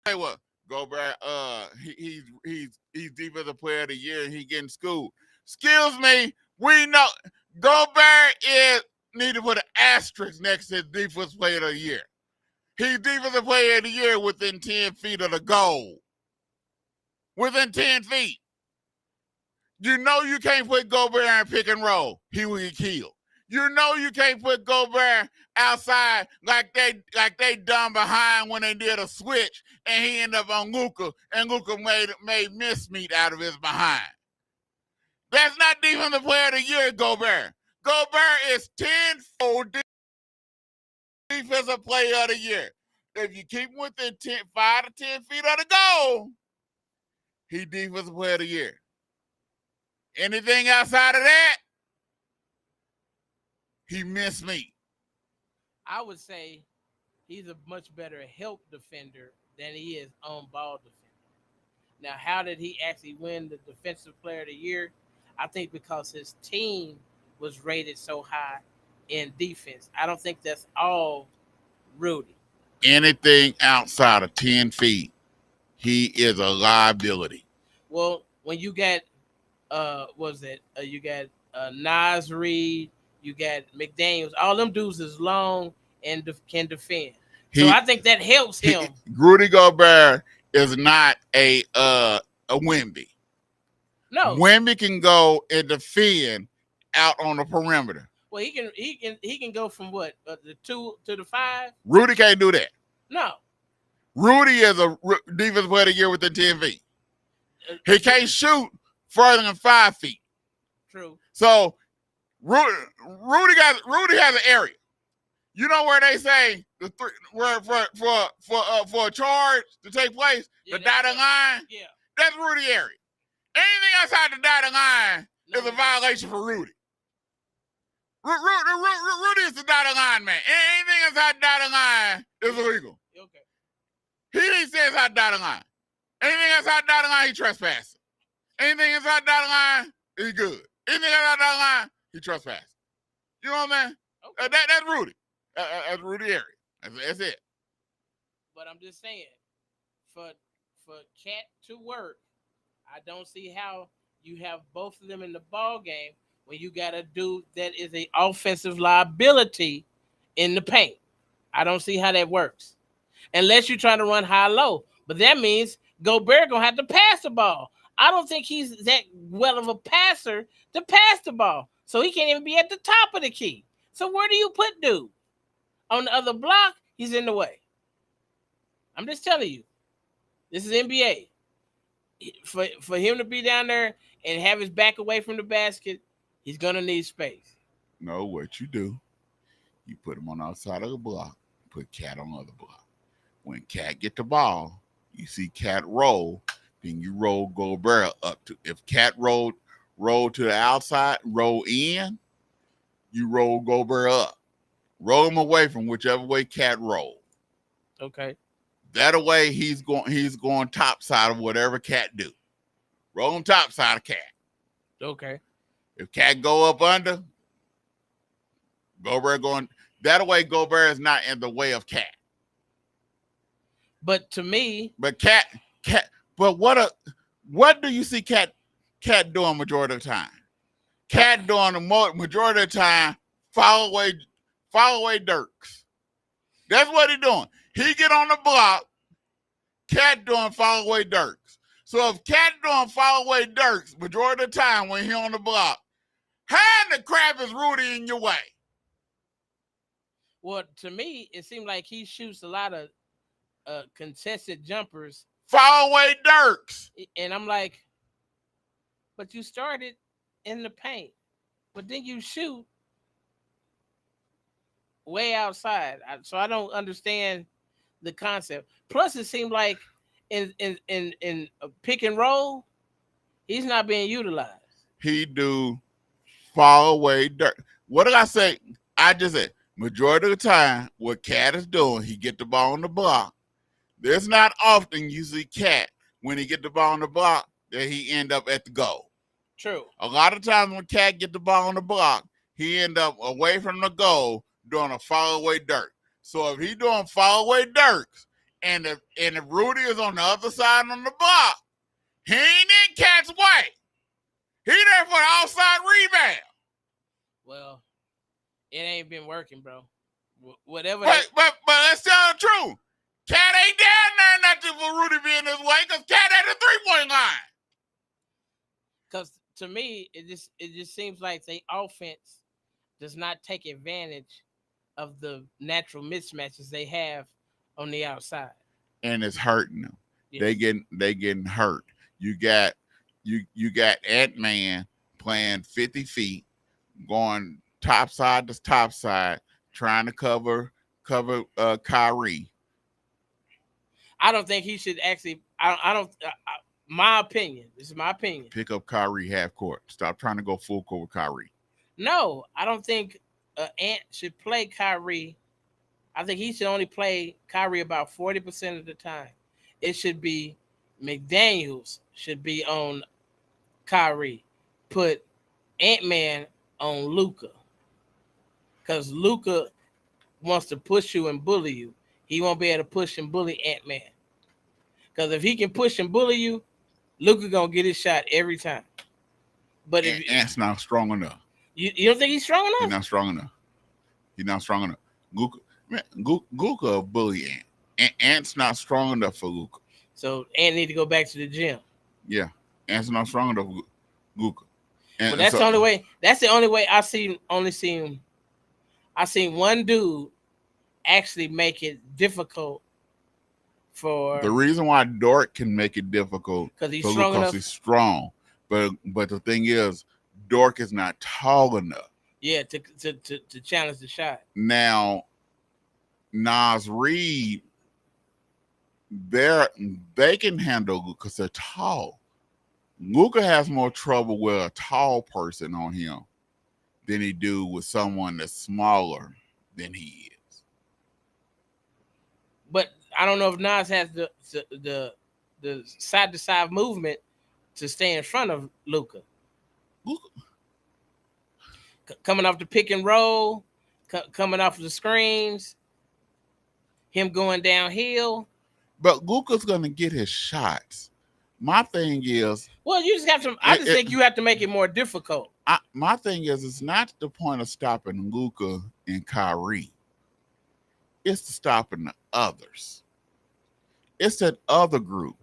Hey, what? Gobert, he's defensive player of the year and he getting schooled. Excuse me. We know Gobert need to put an asterisk next to defensive player of the year. He's defensive player of the year within 10 feet of the goal. Within 10 feet. You know you can't put Gobert in pick and roll. He will get killed. You know you can't put Gobert outside like they done behind when they did a switch and he ended up on Luka and Luka made mincemeat out of his behind. That's not defensive player of the year, Gobert. Gobert is 10-fold defensive player of the year. If you keep him within 5 to 10 feet of the goal, he defensive player of the year. Anything outside of that, he missed me. I would say he's a much better help defender than he is on-ball defender. Now, how did he actually win the defensive player of the year? I think because his team was rated so high in defense. I don't think that's all Rudy. Anything outside of 10 feet, he is a liability. Well, when you got you got Nas Reed, you got McDaniels, all them dudes is long and can defend. So I think that helps him. Rudy Gobert is not a Wemby. No, Wemby can go and defend out on the perimeter. Well, he can go from what the 2 to the 5. Rudy can't do that. No, Rudy is a defensive player of the year within 10 feet. He can't shoot further than 5 feet. True. So Rudy has an area. You know where they say the three where for a charge to take place, the dotted line. Yeah, that's Rudy area. Anything outside the dotted line is a violation for Rudy. Rudy is the dotted line man. Anything outside the dotted line is illegal. Okay. He didn't say outside the dotted line. Anything outside the dotted line, he trespassing. Anything inside the dotted line, he good. Anything outside the dotted line, he trespassing. You know what I mean? Okay. That's Rudy. That's Rudy area. That's it. But I'm just saying, for Cat to work, I don't see how you have both of them in the ball game when you got a dude that is an offensive liability in the paint. I don't see how that works. Unless you're trying to run high-low. But that means Gobert going to have to pass the ball. I don't think he's that well of a passer to pass the ball. So he can't even be at the top of the key. So where do you put dude? On the other block, he's in the way. I'm just telling you. This is NBA. For him to be down there and have his back away from the basket, he's going to need space. No, what you do, you put him on the outside of the block, put Cat on the other block. When Cat get the ball, you see Cat roll, then you roll Gobert up to. If Cat roll to the outside, roll in, you roll Gobert up. Roll him away from whichever way Cat roll. Okay. That way he's going top side of whatever Cat do. Roll him top side of Cat. Okay. If Cat go up under, Gobert going that way. Gobert is not in the way of Cat. But to me, but Cat. But what do you see Cat doing majority of the time? Cat doing the majority of the time follow away Dirks. That's what he doing. He get on the block. Cat doing follow away Dirks. So if Cat doing follow away Dirks majority of the time when he on the block, how in the crap is Rudy in your way? Well, to me, it seemed like he shoots a lot of contested jumpers. Follow away Dirks. And I'm like, but you started in the paint, but then you shoot way outside. So I don't understand the concept. Plus, it seemed like in a pick and roll, he's not being utilized. He do follow away Dirk. What did I say? I just said majority of the time, what Cat is doing, he get the ball on the block. There's not often you see Cat when he get the ball on the block that he end up at the goal. True. A lot of times when Cat get the ball on the block, he end up away from the goal doing a follow away Dirk. So if he doing follow away Dirks and if Rudy is on the other side on the block, he ain't in Cat's way. He there for the outside rebound. Well, it ain't been working, bro. Whatever. But let's tell the truth. Cat ain't down there nothing for Rudy being this way because Cat at the 3-point line. Because to me, it just seems like the offense does not take advantage of the natural mismatches they have on the outside, and it's hurting them. Yes. They getting hurt. You got Ant-Man playing 50 feet, going top side to top side, trying to cover Kyrie. I don't think he should actually. I don't. My opinion. This is my opinion. Pick up Kyrie half court. Stop trying to go full court with Kyrie. No, I don't think Ant should play Kyrie. I think he should only play Kyrie about 40% of the time. It should be McDaniels should be on Kyrie. Put Ant-Man on Luka. Because Luka wants to push you and bully you. He won't be able to push and bully Ant-Man. Because if he can push and bully you, Luka gonna get his shot every time. But if Ant's not strong enough. You don't think he's strong enough? He's not strong enough. He's not strong enough. Luka bully Ant. Ant's not strong enough for Luka. So Ant need to go back to the gym. Yeah, Ant's not strong enough for Luka. But that's the only way. That's the only way I seen one dude actually make it difficult for. The reason why Dort can make it difficult because he's strong enough. He's strong. But the thing is, Dort is not tall enough. Yeah, to challenge the shot. Now, Nas Reed, they can handle Luka because they're tall. Luka has more trouble with a tall person on him than he do with someone that's smaller than he is. But I don't know if Nas has the side to side movement to stay in front of Luka. Coming off the pick and roll, coming off of the screens, him going downhill. But Luka's gonna get his shots. My thing is, well, you just have to. I just think you have to make it more difficult. My thing is, it's not the point of stopping Luka and Kyrie. It's to stopping the others. It's that other group.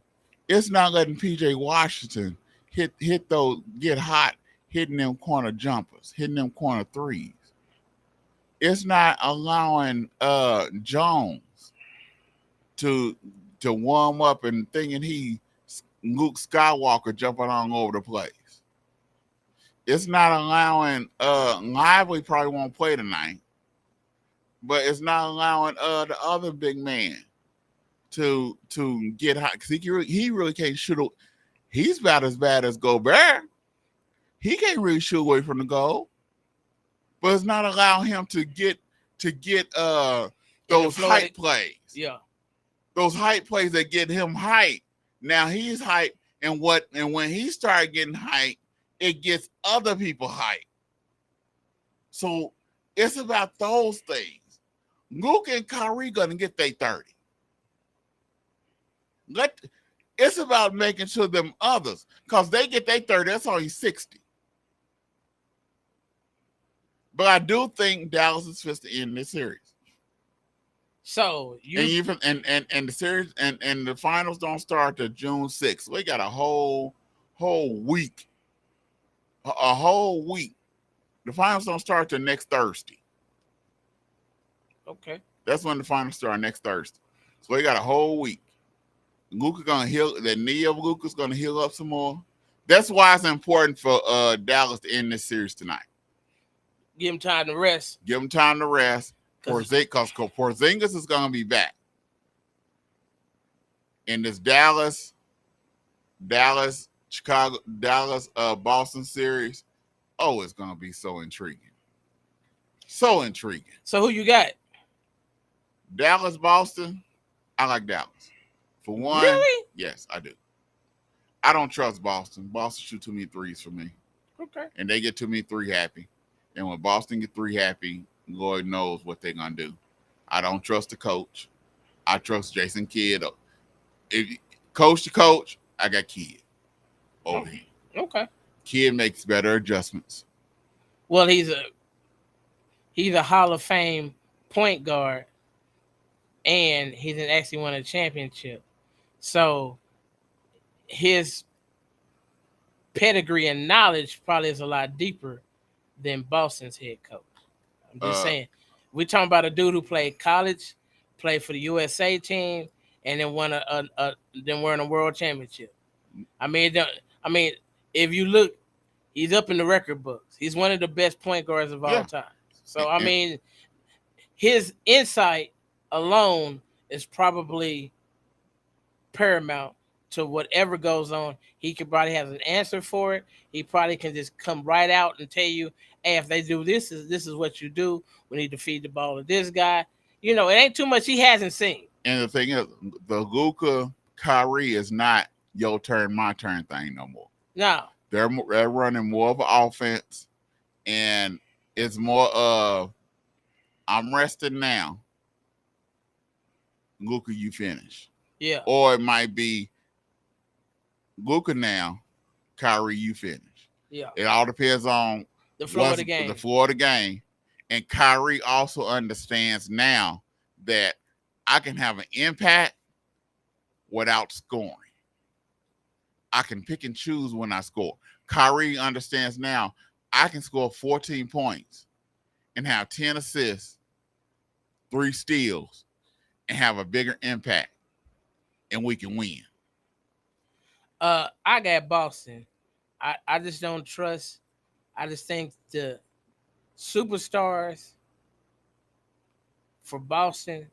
It's not letting PJ Washington hit those, get hot, hitting them corner jumpers, hitting them corner threes. It's not allowing Jones to warm up and thinking he Luke Skywalker jumping all over the place. It's not allowing Lively probably won't play tonight, but it's not allowing the other big man to get hot because he really can't shoot. He's about as bad as Gobert. He can't really shoot away from the goal, but it's not allowing him to get those hype plays. Yeah, those hype plays that get him hype. Now he's hype, and when he started getting hype, it gets other people hype. So it's about those things. Luke and Kyrie gonna get their 30. It's about making sure them others, because they get their 30, that's only 60. But I do think Dallas is supposed to end this series. So and the series and the finals don't start till June 6th. We got a whole week. A whole week. The finals don't start till next Thursday. Okay. That's when the finals start, next Thursday. So we got a whole week. Luka gonna heal. The knee of Luka's gonna heal up some more. That's why it's important for Dallas to end this series tonight. Give him time to rest. Give him time to rest. Because Porzingis is gonna be back. In this Dallas, Chicago, Boston series, it's gonna be so intriguing. So intriguing. So who you got? Dallas, Boston. I like Dallas. For one, really? Yes, I do. I don't trust Boston. Boston shoot too many threes for me. Okay. And they get too many three happy. And when Boston get three happy, Lord knows what they're gonna do. I don't trust the coach. I trust Jason Kidd. If coach to coach, I got Kidd over him. Okay. Kid makes better adjustments. Well, he's a Hall of Fame point guard, and he's actually won a championship. So his pedigree and knowledge probably is a lot deeper than Boston's head coach. I'm just saying. We're talking about a dude who played college, played for the USA team, and then won a world championship. I mean, if you look, he's up in the record books. He's one of the best point guards of all time. So I mean, his insight alone is probably paramount to whatever goes on. He could probably have an answer for it. He probably can just come right out and tell you, hey, if they do this is what you do. We need to feed the ball to this guy. You know, it ain't too much he hasn't seen. And the thing is, the Luka Kyrie is not your turn, my turn thing no more. No. They're running more of an offense, and it's more of I'm resting now. Luka, you finish. Yeah. Or it might be Luka now, Kyrie, you finish. Yeah. It all depends on the floor of the game. The floor of the game. And Kyrie also understands now that I can have an impact without scoring. I can pick and choose when I score. Kyrie understands now I can score 14 points and have 10 assists, 3 steals, and have a bigger impact, and we can win. I got Boston. I just don't trust. I just think the superstars for Boston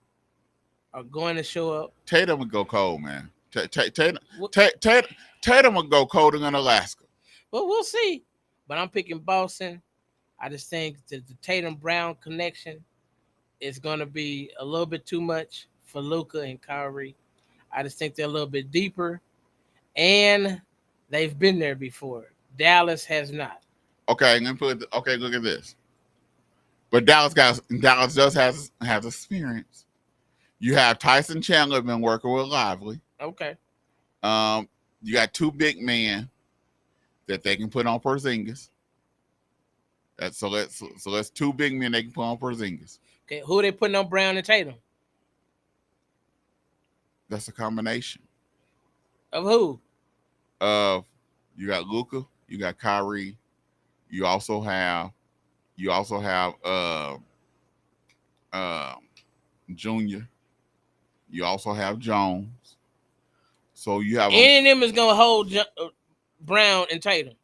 are going to show up. Tatum would go cold, man. Tatum would go colder than Alaska. Well, we'll see. But I'm picking Boston. I just think that the Tatum-Brown connection is going to be a little bit too much for Luka and Kyrie. I just think they're a little bit deeper, and they've been there before. Dallas has not. Okay, look at this. But Dallas does has experience. You have Tyson Chandler been working with Lively. Okay. You got 2 big men that they can put on Porzingis. That's 2 big men they can put on Porzingis. Okay, who are they putting on Brown and Tatum? That's a combination. Of who? You got Luka, you got Kyrie, you also have Junior, you also have Jones. So you have any of them is gonna hold Brown and Tatum.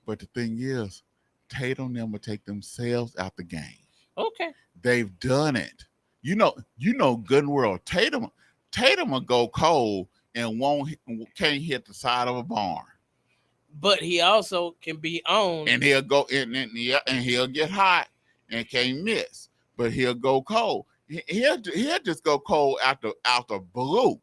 But the thing is, Tatum them will take themselves out the game. Okay. They've done it. You know good and well. Tatum will go cold and can't hit the side of a barn. But he also can be on. And he'll go in and he'll get hot and can't miss. But he'll go cold. He'll just go cold out the blue.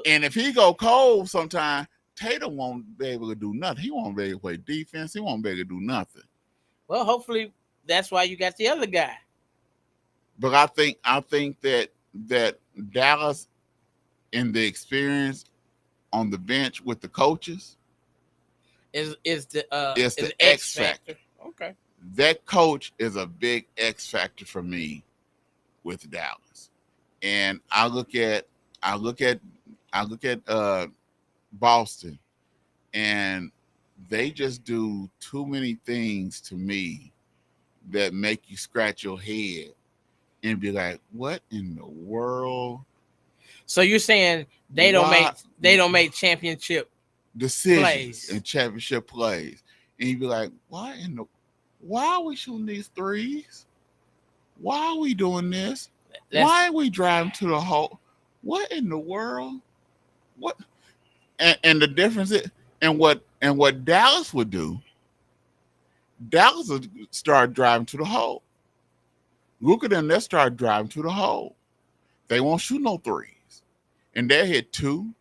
And if he go cold sometime, Tatum won't be able to do nothing. He won't be able to play defense. He won't be able to do nothing. Well, hopefully that's why you got the other guy. But I think that Dallas and the experience on the bench with the coaches is the X factor. Okay. That coach is a big X factor for me with Dallas. And I look at Boston, and they just do too many things to me that make you scratch your head and be like, what in the world? So you're saying they don't make championship decisions plays. And championship plays. And you be like, why are we shooting these threes? Why are we doing this? Why are we driving to the hole? What in the world? What? And the difference is, and what Dallas would do, Dallas would start driving to the hole. Look at them, they'll start driving to the hole. They won't shoot no threes. And they'll hit 2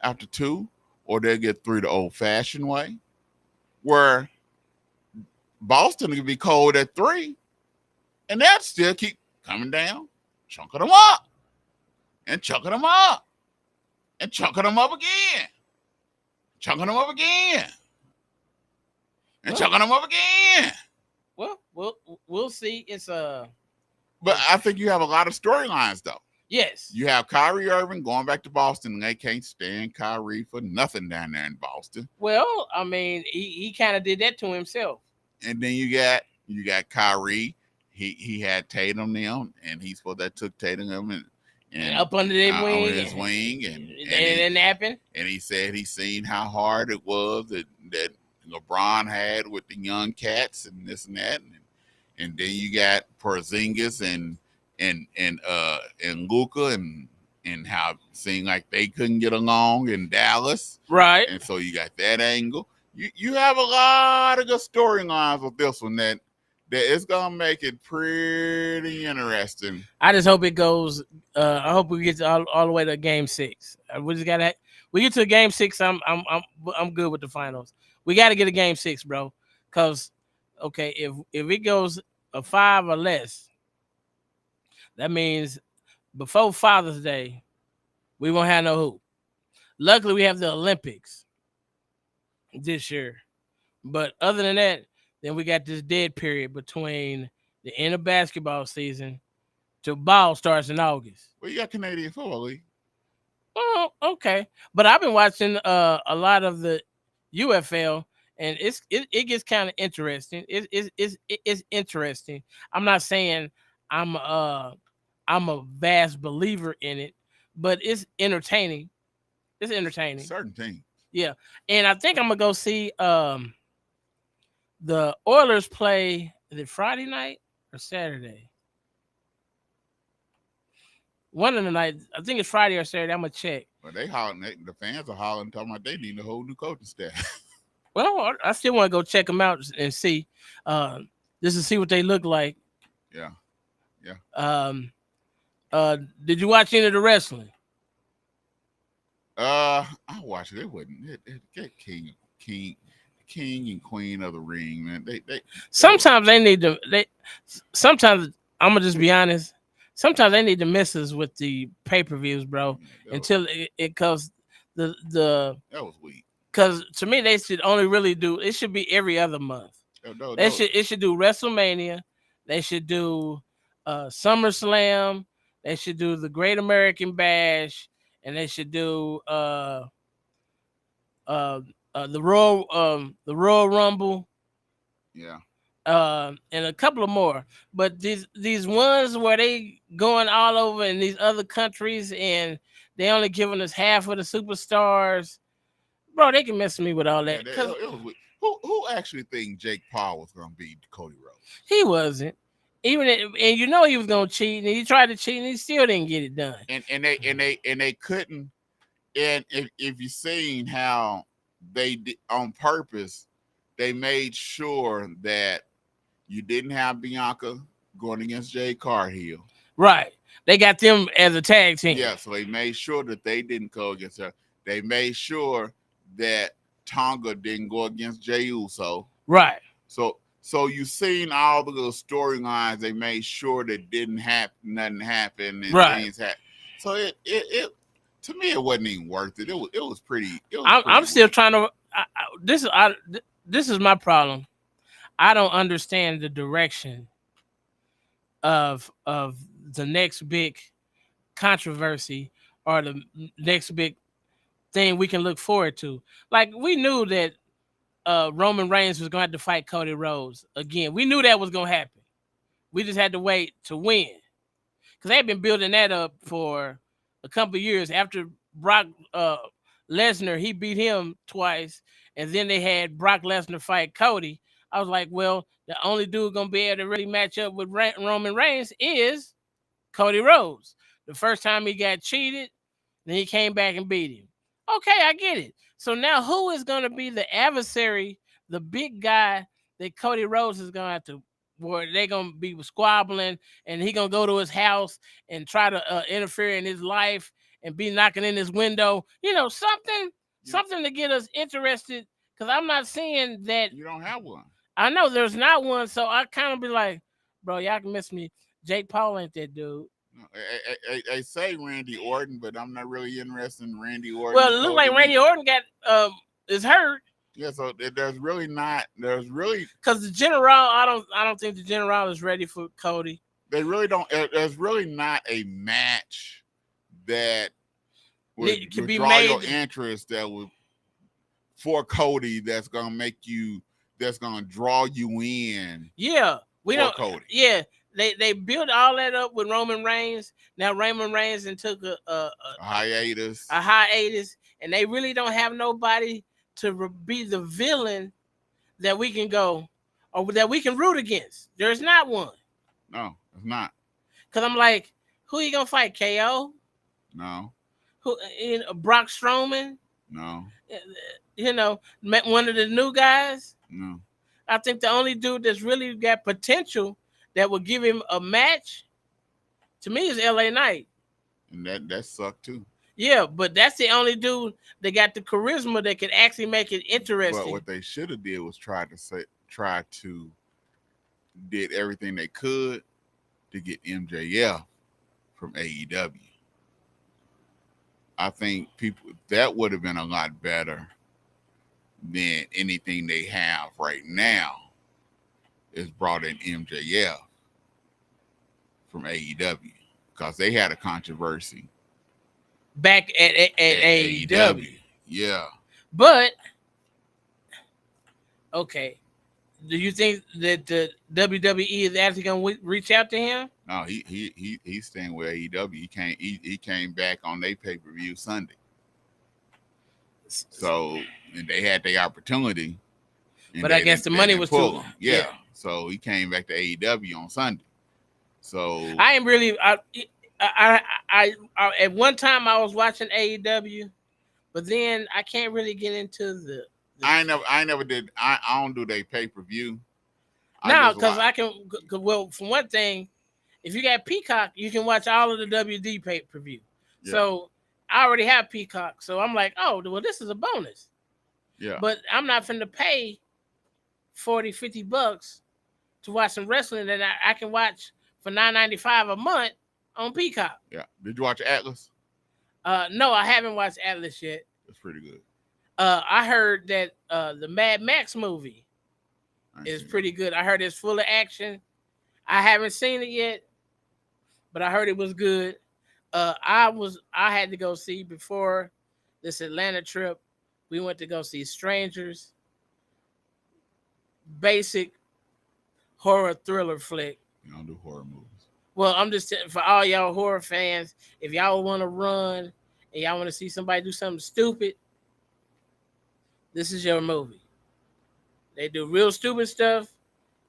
after 2, or they'll get 3 the old-fashioned way, where Boston could be cold at 3, and they'll still keep coming down, chunking them up, and chunking them up, and chunking them up again, chunking them up again. and chucking them up again. Well, we'll see. But I think you have a lot of storylines though. Yes. You have Kyrie Irving going back to Boston, and they can't stand Kyrie for nothing down there in Boston. Well, I mean, he kind of did that to himself. And then you got Kyrie. He had Tatum them, and he's supposed to took Tatum them and up under their wing, under his wing, and it didn't happen. And he said he seen how hard it was that LeBron had with the young cats and this and that, and then you got Porzingis and Luka and how it seemed like they couldn't get along in Dallas, right? And so you got that angle. You have a lot of good storylines with this one that it's gonna make it pretty interesting. I just hope it goes. I hope we get all the way to Game 6. We get to Game 6. I'm good with the finals. We got to get a Game 6, bro. Cause okay, if it goes a 5 or less, that means before Father's Day, we won't have no hoop. Luckily, we have the Olympics this year, but other than that, then we got this dead period between the end of basketball season till ball starts in August. Well, you got Canadian Football League. Oh, okay. But I've been watching a lot of the UFL, and it gets kind of interesting. It's interesting. I'm not saying I'm a vast believer in it, but it's entertaining. It's entertaining. Certain teams. Yeah, and I think I'm gonna go see the Oilers play. Is it Friday night or Saturday? One of the nights. I think it's Friday or Saturday. I'm gonna check. Well, they hollering. The fans are hollering, talking about they need a whole new coaching staff. Well, I still want to go check them out and see, just to see what they look like. Yeah. Did you watch any of the wrestling? I watched it. It wasn't. It King and Queen of the Ring, man. They sometimes they need to. Sometimes I'm gonna just be honest. Sometimes they need to mess us with the pay-per-views, bro. Until it comes the that was weak. Because to me, they should only really do. It should be every other month. It should do WrestleMania. They should do SummerSlam. They should do the Great American Bash, and they should do the Royal Rumble. Yeah. And a couple of more. But these ones where they going all over in these other countries and they only giving us half of the superstars, bro, they can mess with me with all that. Who actually think Jake Paul was going to beat Cody Rhodes? He wasn't. And you know he was going to cheat, and he tried to cheat, and he still didn't get it done. And they couldn't. And if you've seen how they did on purpose, they made sure that you didn't have Bianca going against Jade Cargill. Right. They got them as a tag team. Yeah, so they made sure that they didn't go against her. They made sure that Tonga didn't go against Jey Uso. Right. So you've seen all the little storylines they made sure that didn't happen, nothing happened, and things happened. So it to me it wasn't even worth it. It was pretty. I'm still trying to. This is my problem. I don't understand the direction of the next big controversy or the next big thing we can look forward to. Like, we knew that Roman Reigns was going to have to fight Cody Rhodes again. We knew that was going to happen. We just had to wait to win, because they had been building that up for a couple of years. After Brock Lesnar, he beat him twice, and then they had Brock Lesnar fight Cody. I was like, well, the only dude going to be able to really match up with Roman Reigns is Cody Rhodes. The first time he got cheated, then he came back and beat him. Okay, I get it. So now who is going to be the adversary, the big guy that Cody Rhodes is going to have to, where they're going to be squabbling, and he going to go to his house and try to interfere in his life and be knocking in his window? You know, something to get us interested, because I'm not seeing that. You don't have one. I know there's not one, so I kind of be like, bro, y'all can miss me. Jake Paul ain't that dude. I say Randy Orton, but I'm not really interested in Randy Orton. Well, it looks like Randy Orton got is hurt. Yeah, so there's really because the general. I don't think the general is ready for Cody. they really don't. There's really not a match that would Can be draw made. your interest that would for Cody that's gonna draw you in. Yeah, we don't. Cody. Yeah, they built all that up with Roman Reigns. Now Roman Reigns and took a hiatus. And they really don't have nobody to be the villain that we can go or that we can root against. There's not one. No, it's not. Cause I'm like, who you gonna fight? KO? No. Who? Brock Strowman? No. One of the new guys? No. I think the only dude that's really got potential that would give him a match to me is LA Knight. And that sucked too. Yeah, but that's the only dude that got the charisma that could actually make it interesting. But what they should have did was try to did everything they could to get MJF from AEW. I think that would have been a lot better than anything they have right now. Is brought in MJF from AEW because they had a controversy back at AEW. Yeah. But okay, do you think that the WWE is actually going to reach out to him? No, he's staying with AEW. He came back on their pay-per-view Sunday. So and they had their opportunity. But I guess the money was too. Yeah. So he came back to AEW on Sunday. So I am really I at one time I was watching AEW, but then I can't really get into the I never did. I don't do their pay-per-view. No, because I can. Well, for one thing, if you got Peacock, you can watch all of the WD pay-per-view. Yeah. So I already have Peacock, so I'm like, oh, well, this is a bonus. Yeah. But I'm not finna pay $40-$50 to watch some wrestling that I can watch for $9.95 a month on Peacock. Yeah. Did you watch Atlas? No, I haven't watched Atlas yet. It's pretty good. I heard that the Mad Max movie is pretty good. I heard it's full of action. I haven't seen it yet, but I heard it was good. I had to go see before this Atlanta trip. We went to go see Strangers. Basic horror thriller flick. You don't do horror movies. Well, I'm just for all y'all horror fans, if y'all want to run and y'all want to see somebody do something stupid, this is your movie. They do real stupid stuff,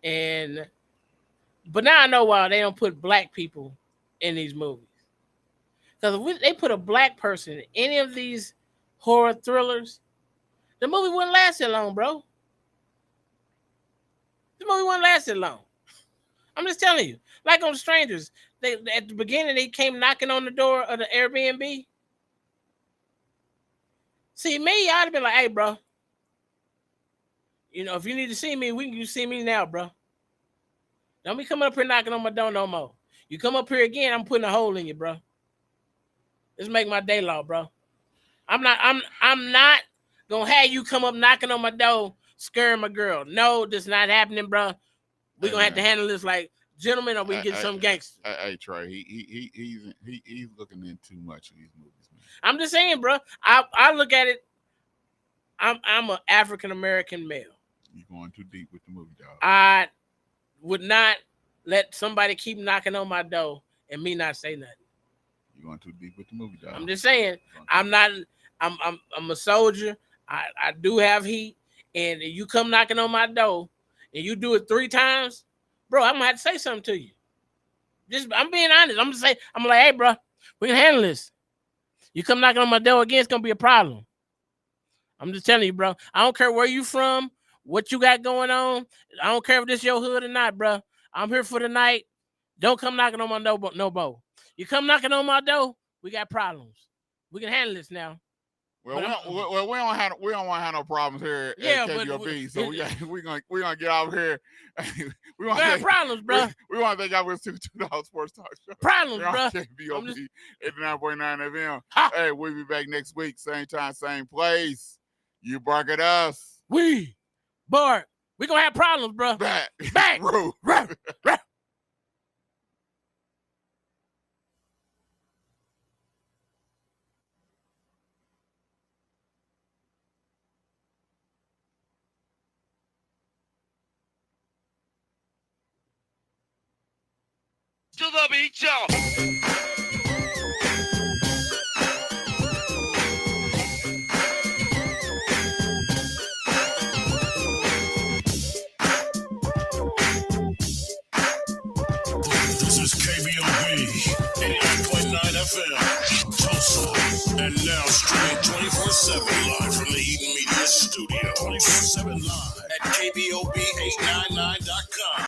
but now I know why they don't put black people in these movies. Because if they put a black person in any of these horror thrillers, the movie wouldn't last that long, bro. The movie wouldn't last that long. I'm just telling you. Like on Strangers, at the beginning they came knocking on the door of the Airbnb. See me, I'd have been like, hey, bro. If you need to see me, you see me now, bro. Don't be coming up here knocking on my door no more. You come up here again, I'm putting a hole in you, bro. Let's make my day long, bro. I'm not gonna have you come up knocking on my door, scaring my girl. No, this not happening, bro. We're gonna have to handle this like gentlemen, or we get some gangsters. Hey, Trey, he's looking in too much of these movies, man. I'm just saying, bro. I look at it. I'm an African American male. You're going too deep with the movie, dog. I would not let somebody keep knocking on my door and me not say nothing. You're going too deep with the movie, dog. I'm just saying. I'm a soldier. I do have heat, and if you come knocking on my door and you do it 3 times, bro, I'm gonna have to say something to you. I'm being honest. I'm like, hey, bro, we can handle this. You come knocking on my door again, it's gonna be a problem. I'm just telling you, bro. I don't care where you from, what you got going on. I don't care if this your hood or not, bro. I'm here for the night. Don't come knocking on my door, no more. You come knocking on my door, we got problems. We can handle this now. Well, we don't want to have no problems here at KBOB. So we're gonna get out here. we got problems, bro. We want to thank y'all for listening to $2 Sports Talk Show. Problems, bro. KBOB 89.9 FM. Hey, we'll be back next week, same time, same place. You bark at us. We bark. We gonna have problems, bro. Back. Back. Bro. To the beat, y'all. This is KBOB 89.9 FM, Tulsa. And now streaming 24/7 live from the Eden Media Studio. 24/7 live at KBOB899.com.